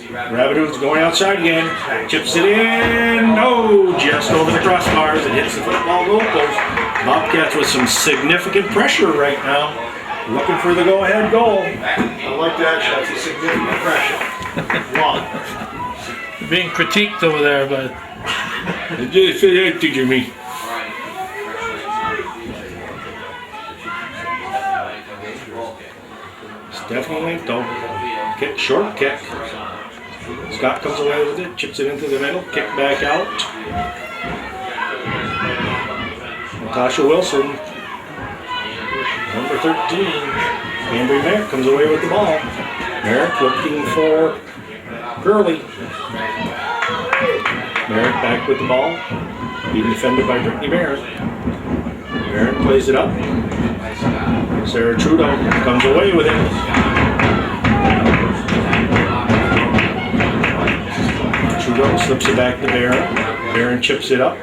Rabideau's going outside again. Chips it in. No, just over the crossbars. It hits the football goalpost. Bobcats with some significant pressure right now. Looking for the go-ahead goal. I like that. That's a significant pressure. Long. Being critiqued over there, but Teacher me. Stephanie though. Kick, short kick. Scott comes away with it, chips it into the middle, kick back out. Natasha Wilson, number 13. Ambry Merrick comes away with the ball. Merrick looking for Curley. Merrick back with the ball. Being defended by Brittany Merrick. Merrick plays it up. Sarah Trudeau comes away with it. Trudeau slips it back to Barron. Barron chips it up.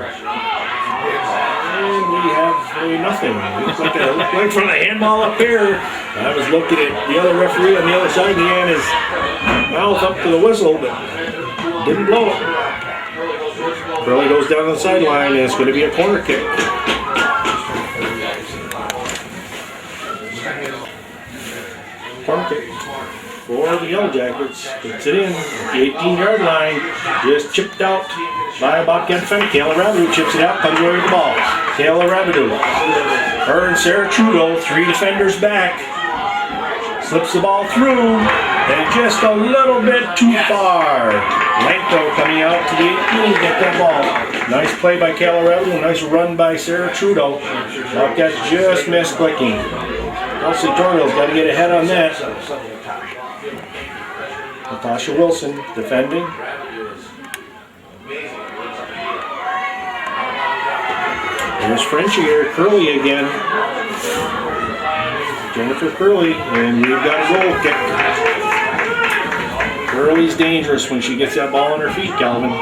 And we have nothing. Looks like from the handball up here. I was looking at the other referee on the other side. He had his mouth up to the whistle, but didn't blow it. Curley goes down the sideline, and it's going to be a corner kick. Corner kick for the Yellow Jackets. Puts it in at the 18-yard line. Just chipped out by a Bobcat defender. Kayla Rabideau chips it out, comes away with the ball. Kayla Rabideau. Her and Sarah Trudeau, three defenders back. Slips the ball through, and just a little bit too far. Lanko coming out to the 18 to get that ball. Nice play by Kayla Rabideau, nice run by Sarah Trudeau. Bobcats just missed clicking. Kelsey Torrell's got to get ahead on that. Natasha Wilson defending. There's Frenchie here, Curley again. Jennifer Curley, and we've got a goal kick. Curley's dangerous when she gets that ball on her feet, Calvin.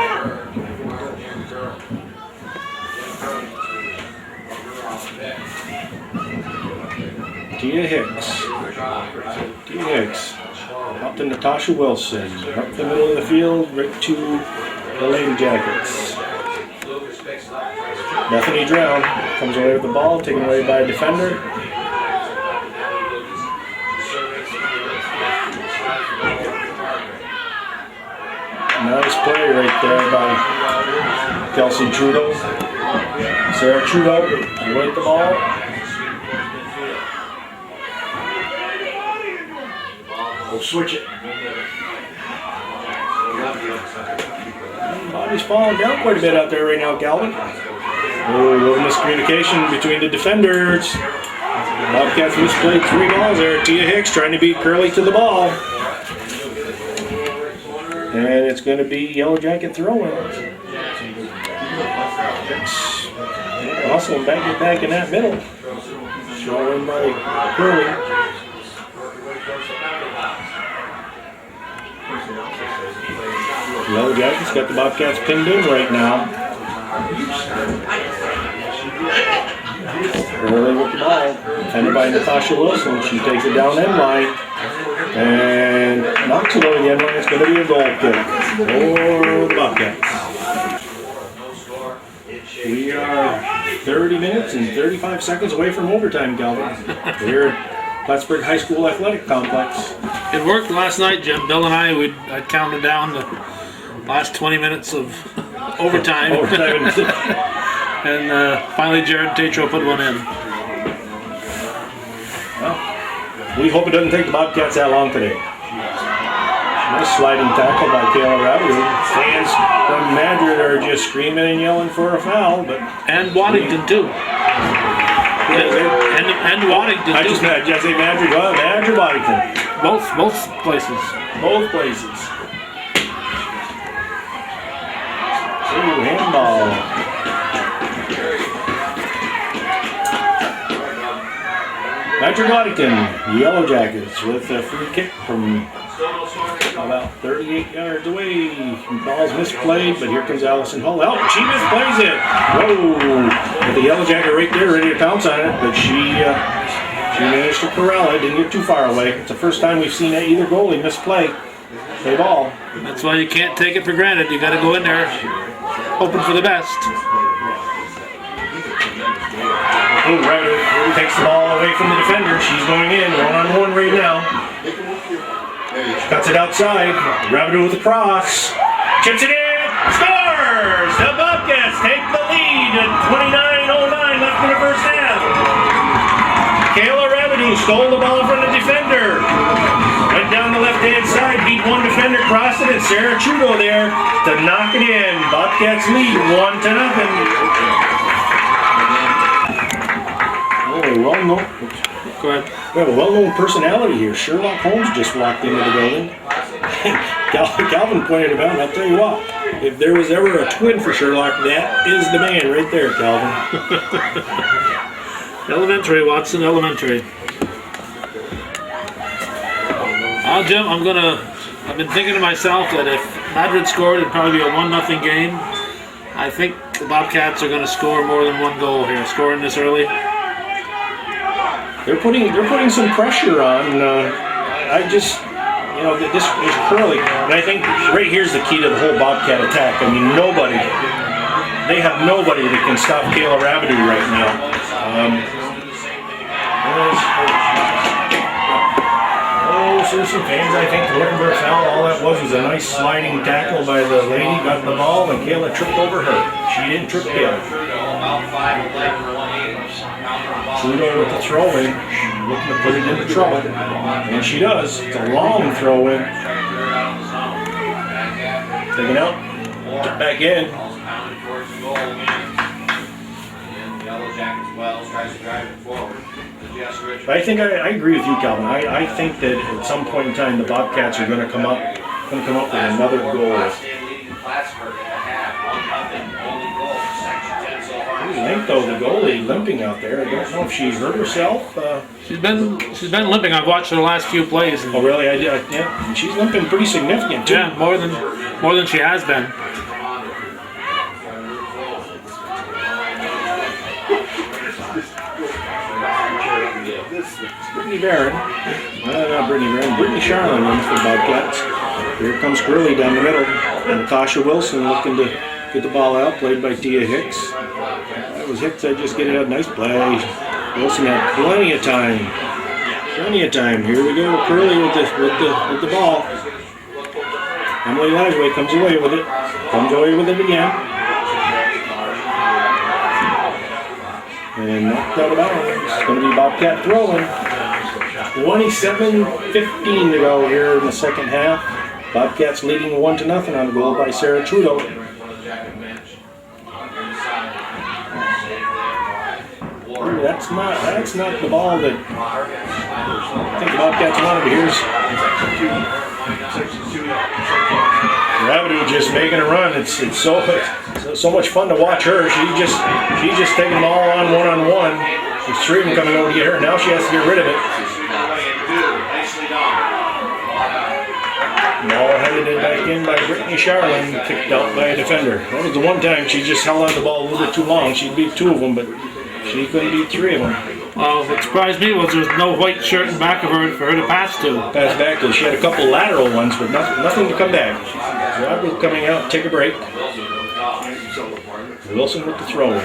Tia Hicks. Tia Hicks. Up to Natasha Wilson. Up the middle of the field, right to the Lady Jackets. Bethany Drown comes away with the ball, taken away by a defender. Nice play right there by Kelsey Trudeau. Sarah Trudeau with the ball. We'll switch it. Body's falling down quite a bit out there right now, Calvin. Oh, a little miscommunication between the defenders. Bobcats misplayed 3 balls there. Tia Hicks trying to beat Curley to the ball. And it's going to be Yellow Jacket throwing. Hustling back in that middle. Showing by Curley. Yellow Jackets got the Bobcats pinned in right now. Curley with the ball. Defended by Natasha Wilson. She takes it down end line. And knocks it over the end line. It's going to be a goal kick for the Bobcats. We are 30 minutes and 35 seconds away from overtime, Calvin. Here at Plattsburgh High School Athletic Complex. it worked last night, Jim. Bill and I counted down the last 20 minutes of overtime. And finally Jared Tatro put one in. Well, we hope it doesn't take the Bobcats that long today. Nice sliding tackle by Kayla Rabideau. Fans from Madrid are just screaming and yelling for a foul, but and Waddington too. And Waddington too. I just say Madrid. Well, Madrid, Waddington. Both places. Both places. Ooh, handball. Madrid-Waddington, Yellow Jackets with a free kick from about 38 yards away. Ball's misplayed, but here comes Allison Hull out. She misplays it. Whoa! With the Yellow Jacket right there, ready to pounce on it, but she managed to corral it. Didn't get too far away. It's the first time we've seen either goalie misplay a ball. That's why you can't take it for granted. You got to go in there, hoping for the best. Oh, Rabbit takes the ball away from the defender. She's going in, one-on-one right now. Cuts it outside. Rabbit with the cross. Chips it in. Scores! The Bobcats take the lead at 29:09 left in the first half. Kayla Rabideau stole the ball from the defender. Went down the left-hand side, beat one defender, crossed it, and Sarah Trudeau there to knock it in. Bobcats lead 1-0. Well-known. Go ahead. We have a well-known personality here. Sherlock Holmes just walked into the building. Calvin pointed him out, and I'll tell you what, if there was ever a twin for Sherlock, that is the man right there, Calvin. Elementary, Watson, elementary. Jim, I've been thinking to myself that if Madrid scored, it'd probably be a 1-0 game. I think the Bobcats are going to score more than one goal here, scoring this early. They're putting some pressure on. This is Curly, and I think right here's the key to the whole Bobcat attack. I mean, they have nobody that can stop Kayla Rabideau right now. So some fans, I think, looking for a foul. All that was a nice sliding tackle by the lady. Got the ball, and Kayla tripped over her. She didn't trip Kayla. Trudeau with the throw-in, looking to put it into trouble, and she does. It's a long throw-in. Taken out, get back in. I think I agree with you, Calvin. I think that at some point in time the Bobcats are going to come up with another goal. Limp though, the goalie limping out there. I don't know if she hurt herself. She's been limping. I've watched her the last few plays. Oh really? Yeah. She's limping pretty significant too. Yeah, more than she has been. Brittany Barron. Not Brittany Barron. Brittany Charlin runs for Bobcats. Here comes Curly down the middle. And Natasha Wilson looking to get the ball out, played by Tia Hicks. That was Hicks. I just get it out. Nice play. Wilson had plenty of time. Here we go. Curly with the ball. Emily Lajway comes away with it. Again. And knocked out of bounds. It's going to be Bobcat throwing. 27:15 to go here in the second half. Bobcats leading 1-0 on a goal by Sarah Trudeau. Ooh, that's not the ball that I think the Bobcats wanted. Here's Rabideau just making a run. It's so much fun to watch her. She's just taking them all on one-on-one. There's three of them coming over to get her. Now she has to get rid of it. Ball headed back in by Brittany Charlin, kicked out by a defender. That was the one time she just held on the ball a little bit too long. She'd beat two of them, but she couldn't beat three of them. Well, what surprised me was there was no white shirt in back of her for her to pass to. Pass back to. She had a couple lateral ones, but nothing to come back. Robert coming out, take a break. Wilson with the throw.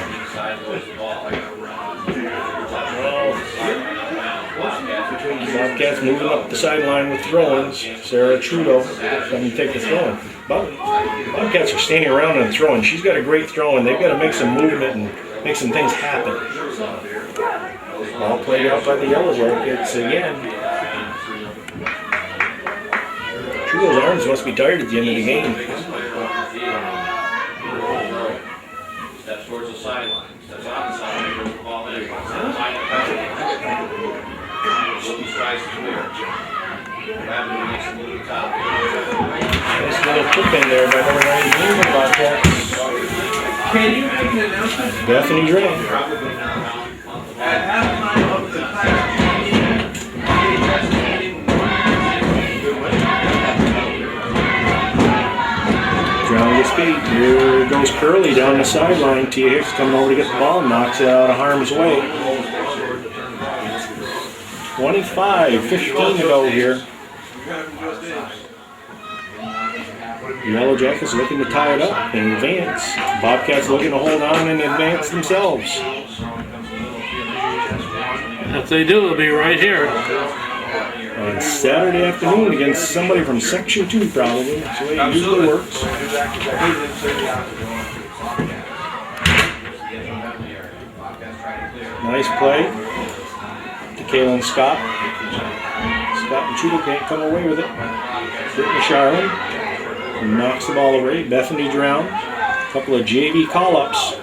Bobcats moving up the sideline with throw-ins. Sarah Trudeau coming to take the throw-in. Bobcats are standing around and throwing. She's got a great throw-in. They've got to make some movement and make some things happen. Ball played out by the Yellow Jackets again. Trudeau's arms must be tired at the end of the game. Steps towards the sideline. Steps out the sideline. The ball in. Tries to clear. Rabideau makes a move to the top. Nice little tip in there by number 19 of the Bobcats. Can you make an announcement? Bethany Dre. At halftime of the class meeting, speed. Here goes Curly down the sideline. Tia Hicks coming over to get the ball and knocks it out of harm's way. 25-15 to go here. Yellow Jackets looking to tie it up and advance. Bobcats looking to hold on and advance themselves. If they do, it'll be right here. On Saturday afternoon against somebody from Section 2 probably. That's the way it usually works. Nice play to Kaylin Scott. Scott and Chudo can't come away with it. Brittany Charlin knocks the ball away. Bethany Drown. A couple of JV call-ups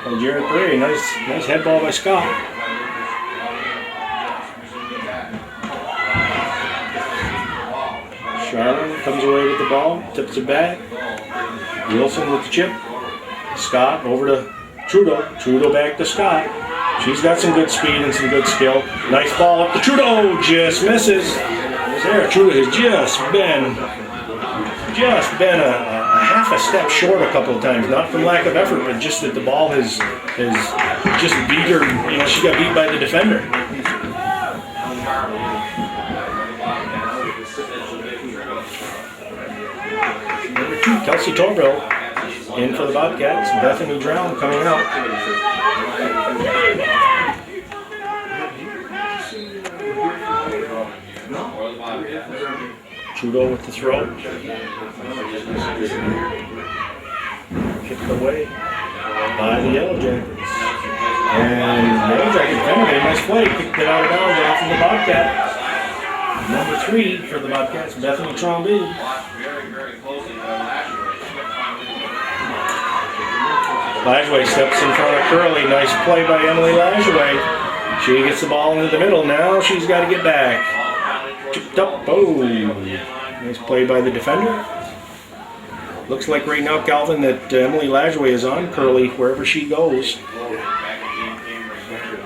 by Jared Prairie. Nice head ball by Scott. Charlin comes away with the ball, tips it back. Wilson with the chip. Scott over to Trudeau. Trudeau back to Scott. She's got some good speed and some good skill. Nice ball up to Trudeau. Just misses. Sarah Trudeau has just been a half a step short a couple of times. Not from lack of effort, but just that the ball has just beat her. You know, she got beat by the defender. Number 2, Kelsey Torville in for the Bobcats. Bethany Drown coming out. Trudeau with the throw. Kicked away by the Yellow Jackets. And the Yellow Jackets defender made a nice play. Kicked it out of bounds off of the Bobcat. Number 3 for the Bobcats, Bethany Tromby. Lajway steps in front of Curly. Nice play by Emily Lajway. She gets the ball into the middle. Now she's got to get back. Chipped up. Oh, nice play by the defender. Looks like right now, Calvin, that Emily Lajway is on Curly wherever she goes.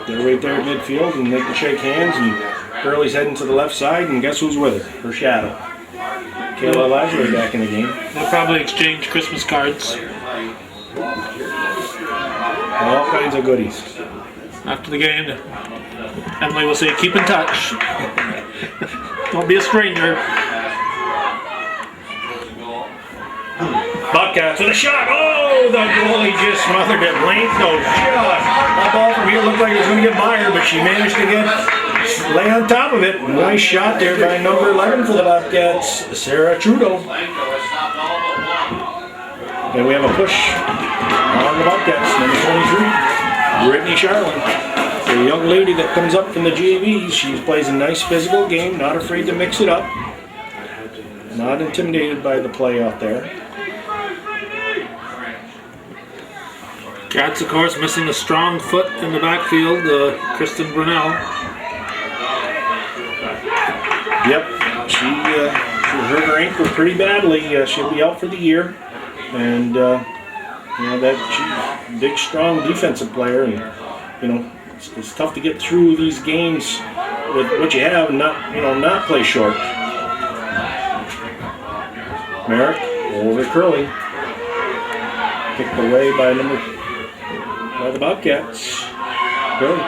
They're right there at midfield and they can shake hands. And Curly's heading to the left side, and guess who's with her? Her shadow. Kayla Lajway back in the game. They'll probably exchange Christmas cards. All kinds of goodies. After the game, Emily will say, keep in touch. Don't be a stranger. Bobcats with a shot. Oh, the goalie just smothered it. Length, no shot. That ball from here looked like it was going to get by her, but she managed to lay on top of it. Nice shot there by number 11 for the Bobcats, Sarah Trudeau. And we have a push on the Bobcats, number 23, Brittany Charlin. The young lady that comes up from the JVs. She plays a nice physical game, not afraid to mix it up. Not intimidated by the play out there. Cats, of course, missing a strong foot in the backfield, Kristen Brunel. Yep, she hurt her ankle pretty badly. She'll be out for the year. And that she's a big, strong defensive player, and it's tough to get through these games with what you have and not play short. Merrick over Curly, kicked away by the Bobcats. Curly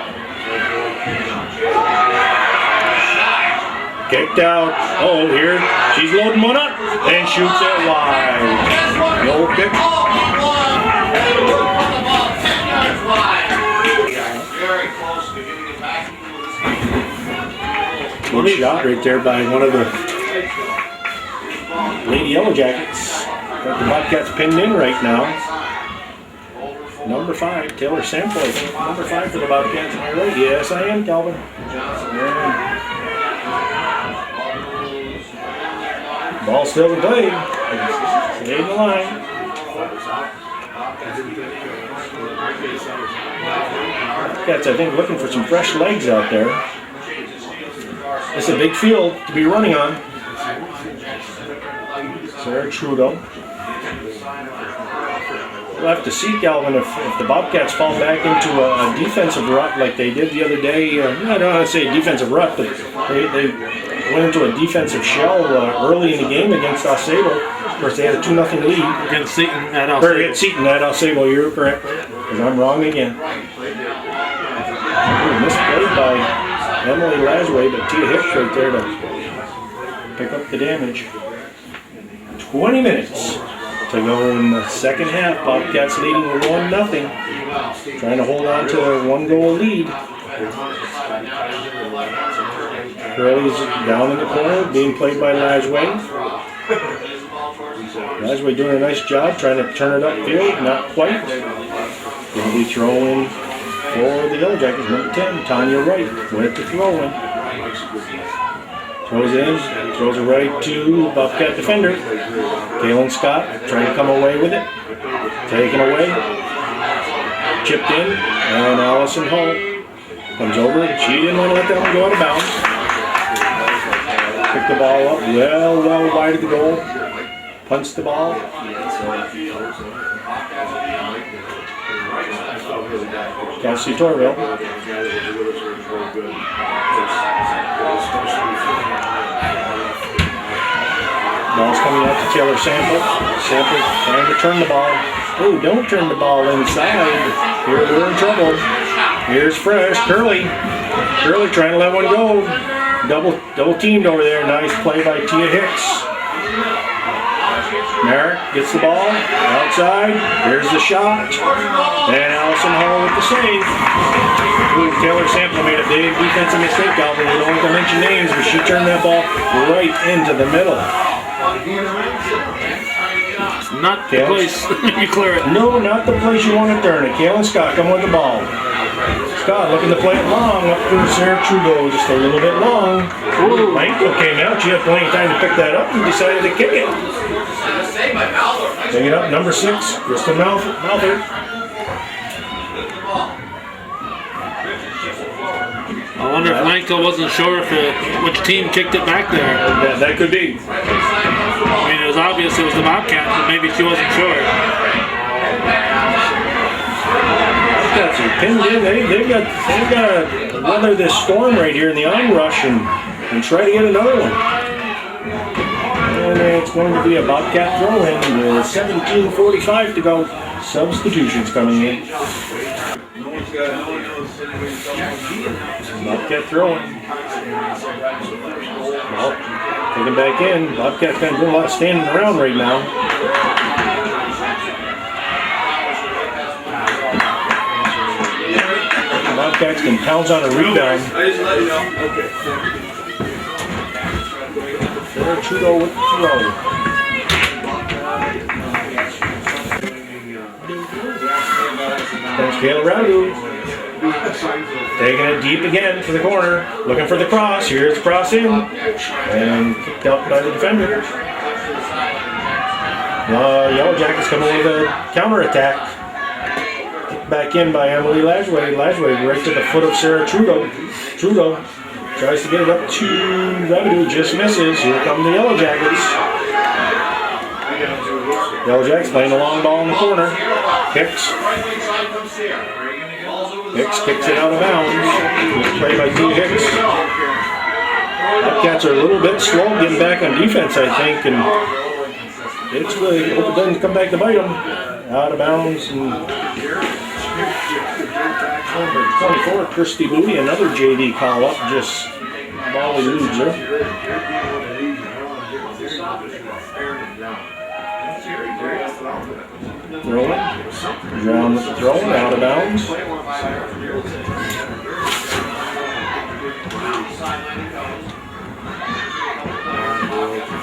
kicked out. Oh, here she's loading one up and shoots it wide. No kick. Good shot right there by one of the Lady Yellow Jackets. Got the Bobcats pinned in right now. Number 5, Taylor Sample, I think. Number 5 for the Bobcats. Am I right? Yes, I am, Calvin. Yeah. Ball still to play. Stay in the line. Bobcats, I think, looking for some fresh legs out there. It's a big field to be running on. Sarah Trudeau. We'll have to see, Calvin, if the Bobcats fall back into a defensive rut like they did the other day. I don't want to say a defensive rut, but they went into a defensive shell early in the game against Osceola. course, they had a 2-0 lead. Against Seton at Al Or Sable. against Seton at Al Sable, you're correct. Because I'm wrong again. Ooh, misplayed by Emily Lasway, but Tia Hicks right there to pick up the damage. 20 minutes to go in the second half. Bobcats leading 1-0. Trying to hold on to a 1-goal lead. Curley's down in the corner, being played by Lasway. Lasway doing a nice job trying to turn it upfield, not quite. Going to be throwing for the Yellow Jackets, number 10, Tanya Wright, with the throw-in. Throws in, throws it right to Bobcat defender. Kaylin Scott trying to come away with it. Taken away. Chipped in, and Allison Hull comes over. She didn't want to let that one go out of bounds. Picked the ball up well wide of the goal. Punched the ball. Kelsey Torville. Ball's coming out to Taylor Sample. Sample trying to turn the ball. Oh, don't turn the ball inside. Here we're in trouble. Here's Fresh. Curley trying to let one go. Double teamed over there. Nice play by Tia Hicks. Merrick gets the ball outside. Here's the shot. And Allison Hall with the save. Ooh, Taylor Sample made a big defensive mistake, Alvin. We don't want to mention names, but she turned that ball right into the middle. Not the place you clear it. No, not the place you want to turn it. Kaylin Scott come with the ball. Scott looking to play it long up for Sarah Trudeau, just a little bit long. Ooh, my ankle came out. She had plenty of time to pick that up and decided to kick it. Pick it up, number 6, Kristen Malthert. I wonder if Michael wasn't sure if which team kicked it back there. Yeah, that could be. I mean, it was obvious it was the Bobcats, but maybe she wasn't sure. Bobcats are pinned in. They've got to weather this storm right here in the onrush and try to get another one. And it's going to be a Bobcat throw-in with 17:45 to go. Substitutions coming in. Bobcat throwing. Well, taking back in. Bobcat's kind of doing a lot of standing around right now. Bobcats can pounce on a rebound. Sarah Trudeau with the throw. There's Kayla Radu. Taking it deep again to the corner. Looking for the cross. Here's the cross in. And kicked out by the defender. Yellow Jackets coming with a counterattack. Kicked back in by Emily Lasway. Lasway right to the foot of Sarah Trudeau. Trudeau tries to get it up to Radu. Just misses. Here come the Yellow Jackets. Yellow Jackets playing a long ball in the corner. Hicks kicks it out of bounds. Played by Tia Hicks. Bobcats are a little bit slow getting back on defense, I think, and it's really hope it doesn't come back to bite them. Out of bounds. And number 24, Kirsty Booty, another JV call up, just ball eludes her. Throwing. Drown with the throwing, out of bounds.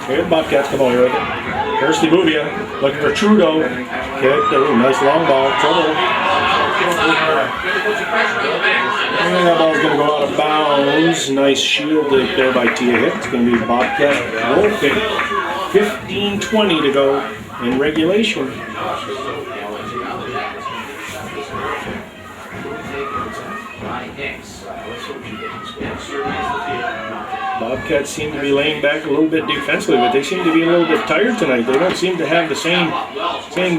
Here the Bobcats come over with it. Kirsty Booty looking for Trudeau. Kick, nice long ball, trouble. And that ball's going to go out of bounds. Nice shield there by Tia Hicks. It's going to be Bobcat roll kick. 15:20 to go in regulation. Bobcats seem to be laying back a little bit defensively, but they seem to be a little bit tired tonight. They don't seem to have the same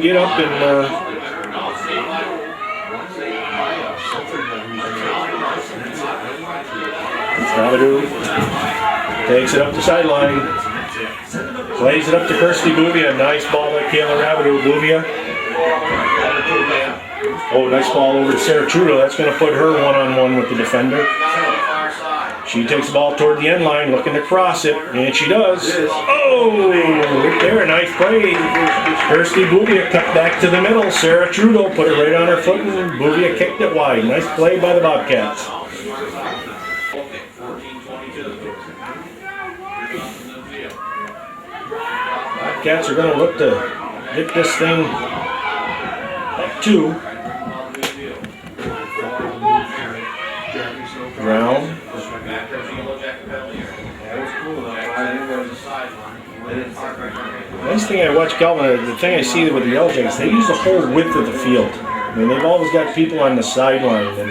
get up and Rabidou takes it up the sideline. Plays it up to Kirsty Bouvier. Nice ball by Kayla Rabideau. Bouvier. Oh, nice ball over to Sarah Trudeau. That's going to put her one-on-one with the defender. She takes the ball toward the end line, looking to cross it, and she does. Oh, right there, nice play. Kirsty Bouvier cut back to the middle. Sarah Trudeau put it right on her foot, and Bouvier kicked it wide. Nice play by the Bobcats. Bobcats are going to look to get this thing up 2. Brown. Nice thing I watch Galvin, the thing I see with the Yellow Jackets, they use the whole width of the field. I mean, they've always got people on the sideline, and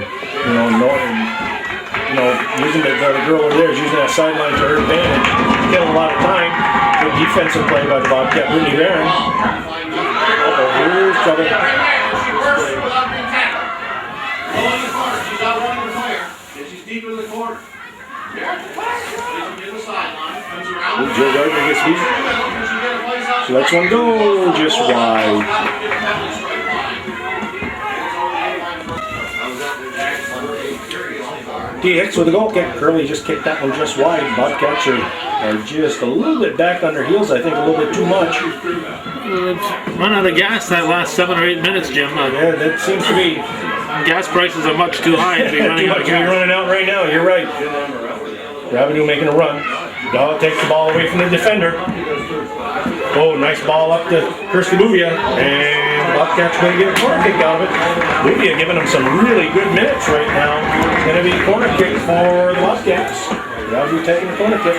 using the girl over there is using that sideline to her advantage, killing a lot of time. Good defensive play by the Bobcat, Brittany Barron. Here's trouble. Deep in the corner. Joe Gardner gets beat. She lets one go just wide. DX with a goal kick. Curley just kicked that one just wide. Bobcats are just a little bit back on their heels, I think a little bit too much. Run out of gas that last 7 or 8 minutes, Jim. Yeah, that seems to be. Gas prices are much too high to be running out of gas. You're running out right now, you're right. Rabideau making a run. Dog takes the ball away from the defender. Oh, nice ball up to Kirsty Bouvier. And the Bobcats going to get a corner kick out of it. Bouvier giving them some really good minutes right now. It's going to be a corner kick for the Bobcats. Rabideau taking the corner kick.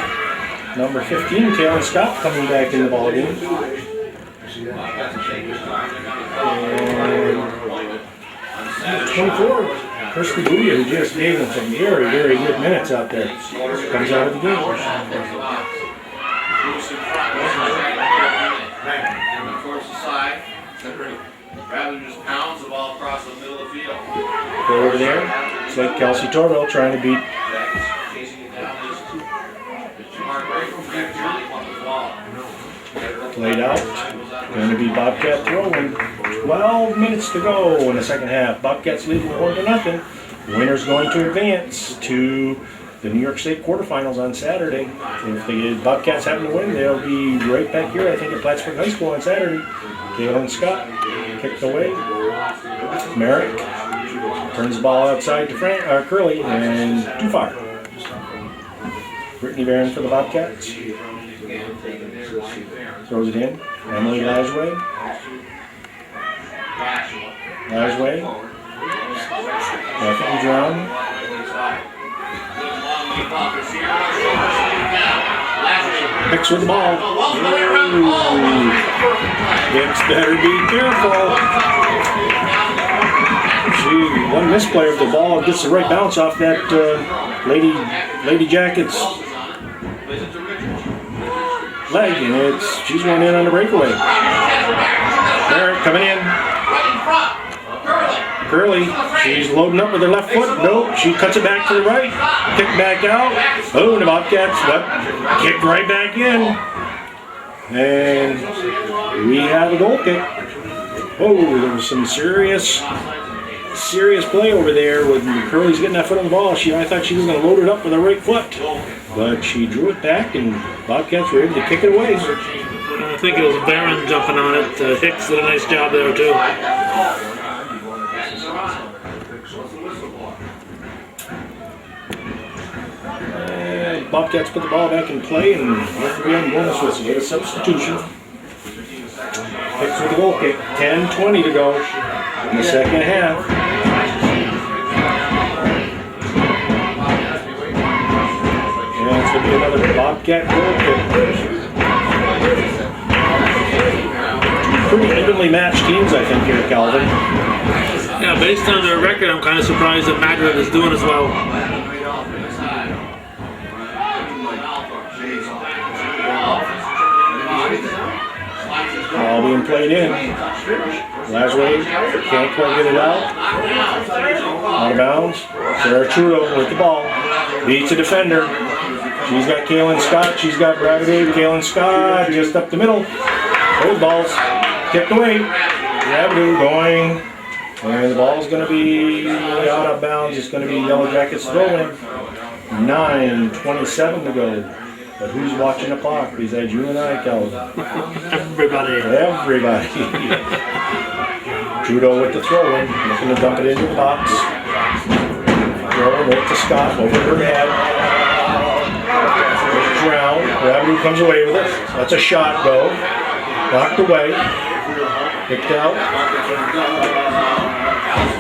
Number 15, Kaylin Scott, coming back in the ball game. And 24, Kirsty Bouvier, who just gave them some very, very good minutes out there, comes out of the game. Towards the side. Rather just pounds the ball across the middle of the field. Go over there. It's like Kelsey Torville trying to beat. Played out. Going to be Bobcat throwing. 12 minutes to go in the second half. Bobcats leading 1-0. Winner's going to advance to the New York State quarterfinals on Saturday. If the Bobcats happen to win, they'll be right back here, I think, at Plattsburgh High School on Saturday. Kaylin Scott kicked away. Merrick turns the ball outside to Curley, and too far. Brittany Barron for the Bobcats. Throws it in. Emily Lajway. Bethany Drown. Hicks with the ball. Hicks better be careful. One misplay of the ball gets the right bounce off that Lady Jackets leg, and she's going in on the breakaway. Merrick coming in. Curley, she's loading up with her left foot. Nope, she cuts it back to the right. Kick back out. Oh, and the Bobcats kicked right back in. And we have a goal kick. Oh, there was some serious play over there with Curley's getting that foot on the ball. I thought she was going to load it up with her right foot. But she drew it back, and Bobcats were able to kick it away. I think it was Barron jumping on it. Hicks did a nice job there, too. And Bobcats put the ball back in play, and referee on the bonus whistle with a substitution. Hicks with the goal kick. 10:20 to go in the second half. And it's going to be another Bobcat goal kick. Pretty evenly matched teams, I think, here, Calvin. Yeah, based on their record, I'm kind of surprised that Madrid is doing as well. Ball being played in. Lasway can't quite get it out. Out of bounds. Sarah Trudeau with the ball. Beats a defender. She's got Kaylin Scott. She's got Bravadu. Kaylin Scott just up the middle. Those balls kicked away. Bravadu going. And the ball's going to be out of bounds. It's going to be Yellow Jackets throwing. 9:27 to go. But who's watching the clock? Is that you and I, Calvin? Everybody. Everybody. Trudeau with the throw-in. Looking to dump it into the box. Throwing over to Scott. Over her head. Round. Bravadu comes away with it. That's a shot, though. Knocked away. Picked out.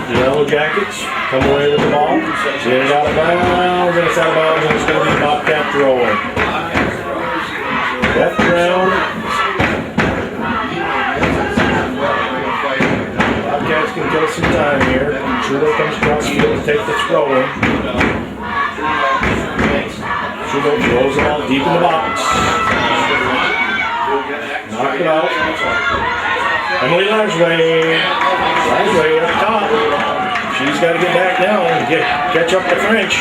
The Yellow Jackets come away with the ball. Get it out of bounds, and it's out of bounds, and it's going to be Bobcat throwing. Left round. Bobcats can kill some time here. Trudeau comes across the field to take the throw in. Trudeau throws it all deep in the box. Knocked it out. Emily Larsway up top. She's got to get back now and catch up to French.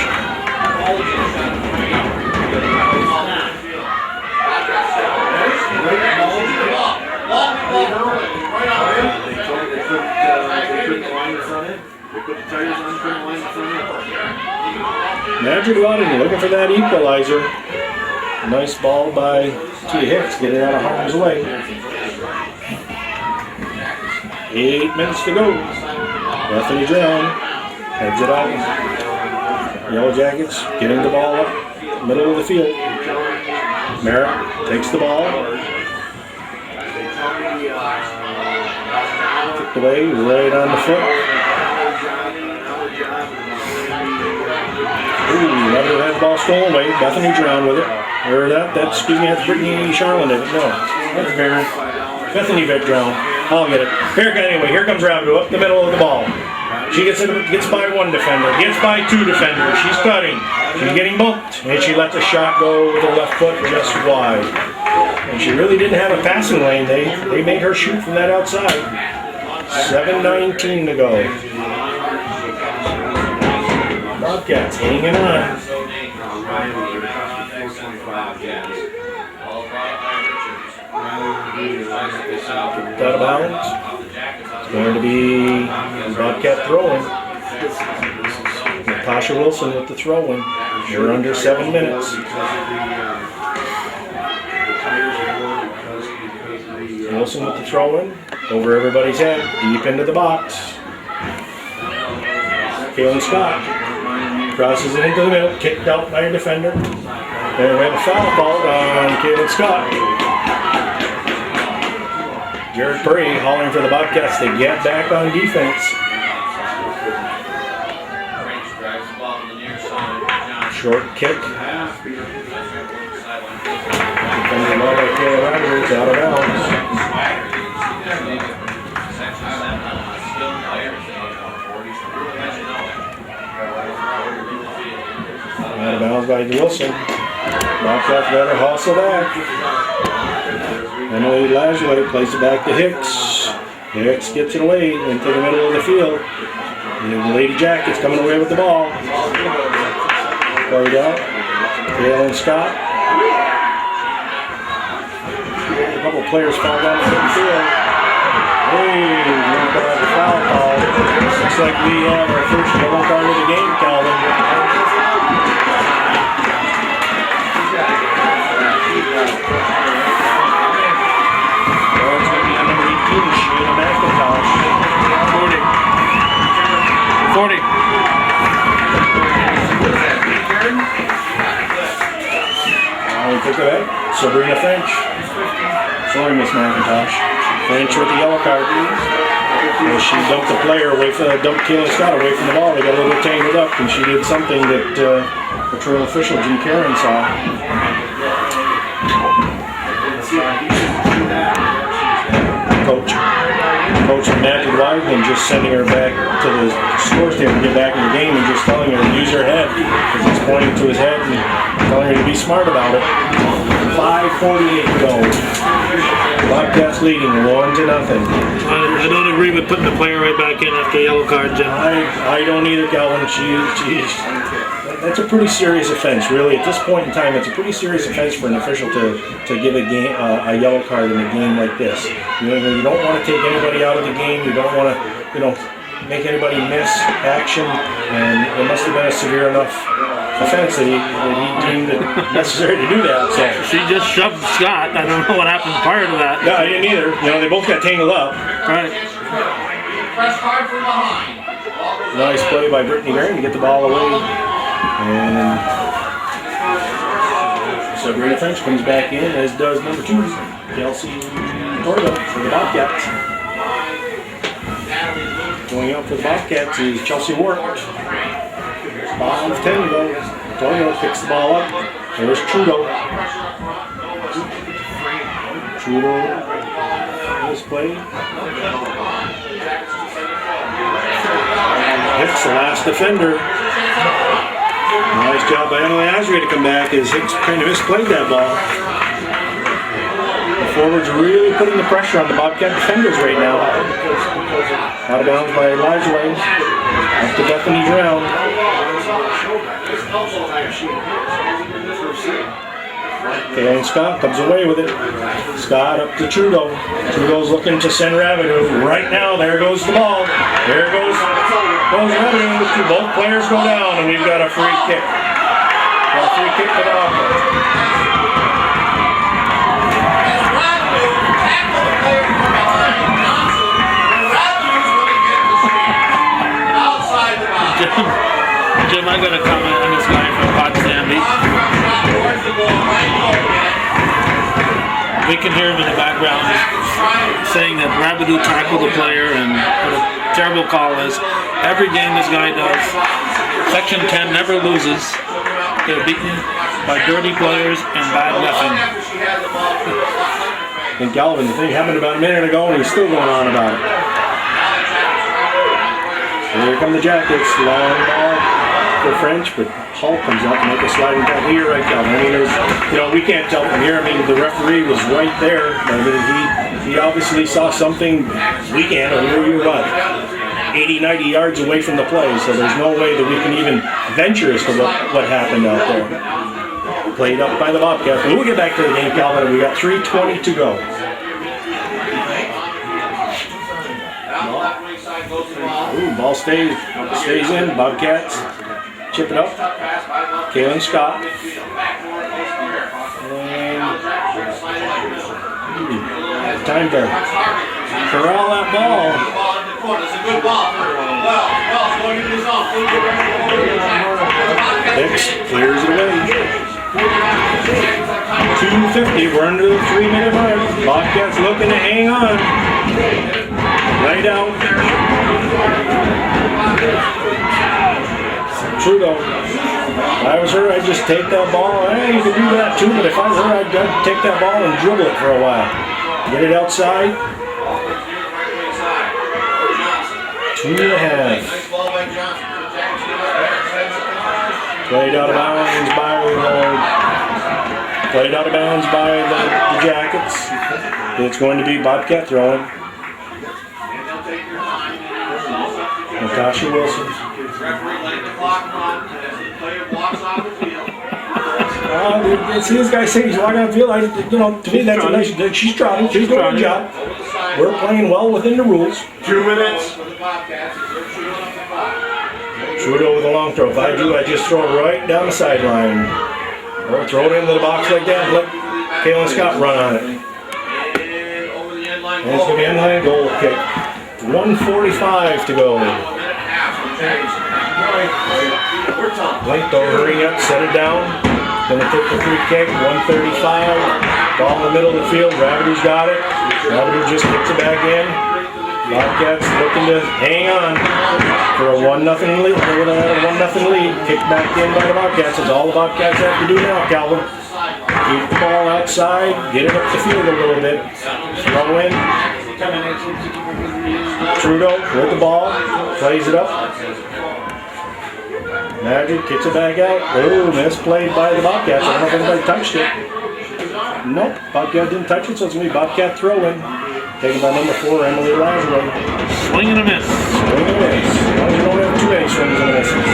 Madrid-Waddington looking for that equalizer. Nice ball by Tia Hicks. Get it out of harm's way. 8 minutes to go. Bethany Drown heads it out. Yellow Jackets getting the ball up middle of the field. Merritt takes the ball. Kicked away right on the foot. Ooh, another head ball stolen away. Bethany Drown with it. Or that's Brittany Charlin in it. No, that's Baron. Bethany Drown. I'll get it. Here comes Rabideau up the middle of the ball. She gets by one defender, gets by two defenders. She's cutting. She's getting bumped. And she lets a shot go with her left foot just wide. And she really didn't have a passing lane. They made her shoot from that outside. 7:19 to go. Bobcats hanging on. Kicked out of bounds. It's going to be Bobcat throwing. Natasha Wilson with the throw-in. We're under 7 minutes. Wilson with the throw-in. Over everybody's head. Deep into the box. Kaylin Scott crosses it into the middle. Kicked out by a defender. And we have a foul called on Kaylin Scott. Jared Purdy hauling for the Bobcats to get back on defense. Short kick. Defended well by Kayla Rogers, out of bounds. Out of bounds by Wilson. Bobcats better hustle back. Emily Lajoie plays it back to Hicks. Hicks gets it away into the middle of the field. The Lady Jackets coming away with the ball. Played out. Kaylin Scott. A couple players fall down the field. Hey, we've got the foul call. Looks like we have our first yellow card of the game, Calvin. McIntosh. 40. We took it out. Sabrina French. Sorry, Miss McIntosh. French with the yellow card. As she dumped the player away from dumped Kaylin Scott away from the ball. They got a little tangled up, and she did something that patrol official Jim Karen saw. Coach Madrid-Waddington just sending her back to the score stand to get back in the game and just telling her to use her head because he's pointing to his head and telling her to be smart about it. 5:48 to go. Bobcats leading 1-0. I don't agree with putting the player right back in after a yellow card, Jim. I don't either, Calvin. that's a pretty serious offense, really. At this point in time, it's a pretty serious offense for an official to give a game a yellow card in a game like this. You don't want to take anybody out of the game. You don't want to, make anybody miss action, and it must have been a severe enough offense that he deemed it necessary to do that. So She just shoved Scott. I don't know what happened prior to that. no, I didn't either. They both got tangled up. Right. Press hard from behind. Nice play by Brittany Graham to get the ball away. And Sabrina French comes back in, as does number 2, Kelsey Torba for the Bobcats. Going up for the Bobcats is Chelsea Ward. Bottom of 10 to go. Torba picks the ball up. There's Trudeau. Trudeau this play. Hicks, the last defender. Nice job by Emily Asbury to come back as Hicks kind of misplayed that ball. The forwards really putting the pressure on the Bobcat defenders right now. Out of bounds by Elijah Lane. Up to Bethany Brown. And Scott comes away with it. Scott up to Trudeau. Trudeau's looking to send Rabideau. Right now, there goes the ball. There goes Rabideau. Both players go down, and we've got a free kick. Got a free kick for the offense. Jim, I got a comment on this guy from Potsdam. We can hear him in the background saying that Rabideau tackled the player and what a terrible call is. Every game this guy does, Section 10 never loses. They're beaten by dirty players and bad reffing. And Galvin, the thing happened about a minute ago, and he's still going on about it. Here come the Jackets. Long ball for French, but Hall comes out to make a sliding tackle. You're right, Calvin. I mean, we can't tell from here. I mean, the referee was right there. I mean, he obviously saw something we can't, or we were 80, 90 yards away from the play, so there's no way that we can even venture as to what happened out there. Played up by the Bobcats. But we'll get back to the game, Calvin. We got 3:20 to go. Ooh, ball stays in. Bobcats chip it up. Kaylin Scott. And time to corral that ball. Hicks clears it away. 2:50. We're under the 3-minute mark. Bobcats looking to hang on. Right out. Trudeau. If I was her, I'd just take that ball. You can do that too, but if I was her, I'd take that ball and dribble it for a while. Get it outside. 2.5. Played out of bounds by the Jackets. It's going to be Bobcat throwing. Natasha Wilson. It's these guys saying he's walking on the field. To me, that's a nice. She's trying. She's doing her job. We're playing well within the rules. 2 minutes. Trudeau with a long throw. If I do, I just throw it right down the sideline. Or throw it into the box like that and let Kaylin Scott run on it. And it's going to be inline goal kick. 1:45 to go. Blake, though, hurry up, set it down. Gonna take the free kick, 1:35. Ball in the middle of the field, Rabideau's got it. Rabideau just kicks it back in. Bobcats looking to hang on for a 1-0 lead. They would have had a 1-0 lead. Kicked back in by the Bobcats. That's all the Bobcats have to do now, Calvin. Keep the ball outside, get it up the field a little bit. Throw in. Trudeau with the ball, plays it up. Magic kicks it back out. Oh, misplayed by the Bobcats. I don't know if anybody touched it. Nope, Bobcat didn't touch it, so it's going to be Bobcat throw-in. Taken by number 4, Emily Lazarus. Swing and a miss. Swing and a miss. As long as you don't have too many swings and misses.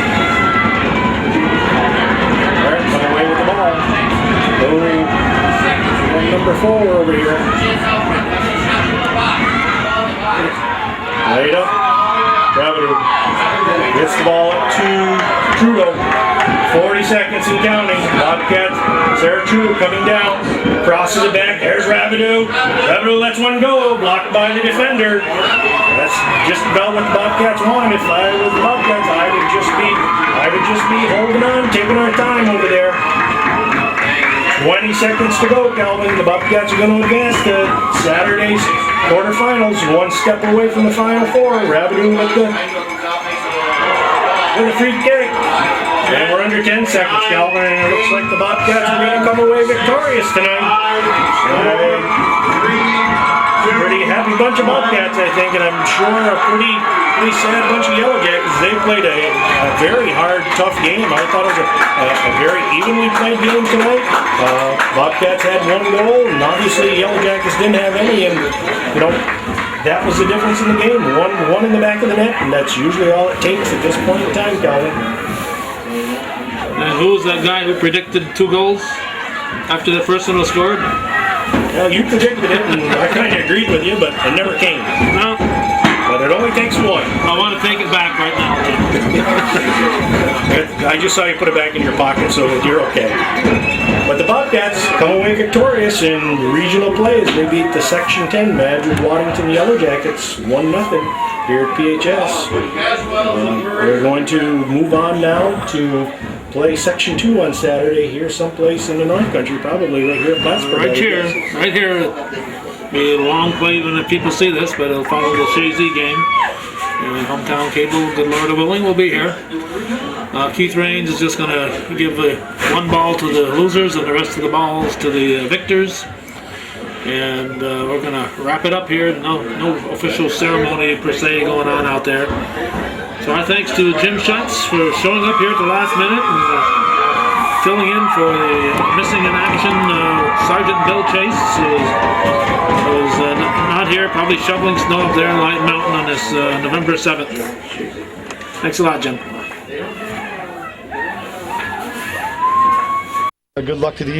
Gets the ball up to Trudeau. 40 seconds and counting. Bobcats, Sarah Trudeau coming down. Crosses it back. There's Rabideau. Rabideau lets one go. Blocked by the defender. That's just about what the Bobcats want. If I was the Bobcats, I would just be holding on, taking our time over there. 20 seconds to go, Calvin. The Bobcats are going to advance to Saturday's quarterfinals. One step away from the Final Four. Rabideau with the free kick. And we're under 10 seconds, Calvin, and it looks like the Bobcats are going to come away victorious tonight. Pretty happy bunch of Bobcats, I think, and I'm sure a pretty sad bunch of Yellow Jackets. They played a very hard, tough game. I thought it was a very evenly played game tonight. Bobcats had one goal, and obviously Yellow Jackets didn't have any, and that was the difference in the game. One in the back of the net, and that's usually all it takes at this point in time, Calvin. And who was that guy who predicted 2 goals after the first one was scored? Well, you predicted it, and I kind of agreed with you, but it never came. No. But it only takes one. I want to take it back right now. I just saw you put it back in your pocket, so you're okay. But the Bobcats come away victorious in regional plays. They beat the Section 10 Madrid-Waddington Yellow Jackets 1-0 here at PHS. We're going to move on now to play Section 2 on Saturday here someplace in the North Country, probably right here at Plattsburgh. Right here. Be a long play when the people see this, but it'll follow the Shazy game. Hometown Cable, good Lord willing, will be here. Keith Rains is just going to give one ball to the losers and the rest of the balls to the victors. And we're going to wrap it up here. No official ceremony per se going on out there. So our thanks to Jim Schutz for showing up here at the last minute and filling in for the missing in action. Sergeant Bill Chase was not here, probably shoveling snow up there in Light Mountain on this November 7th. Thanks a lot, Jim. Good luck to the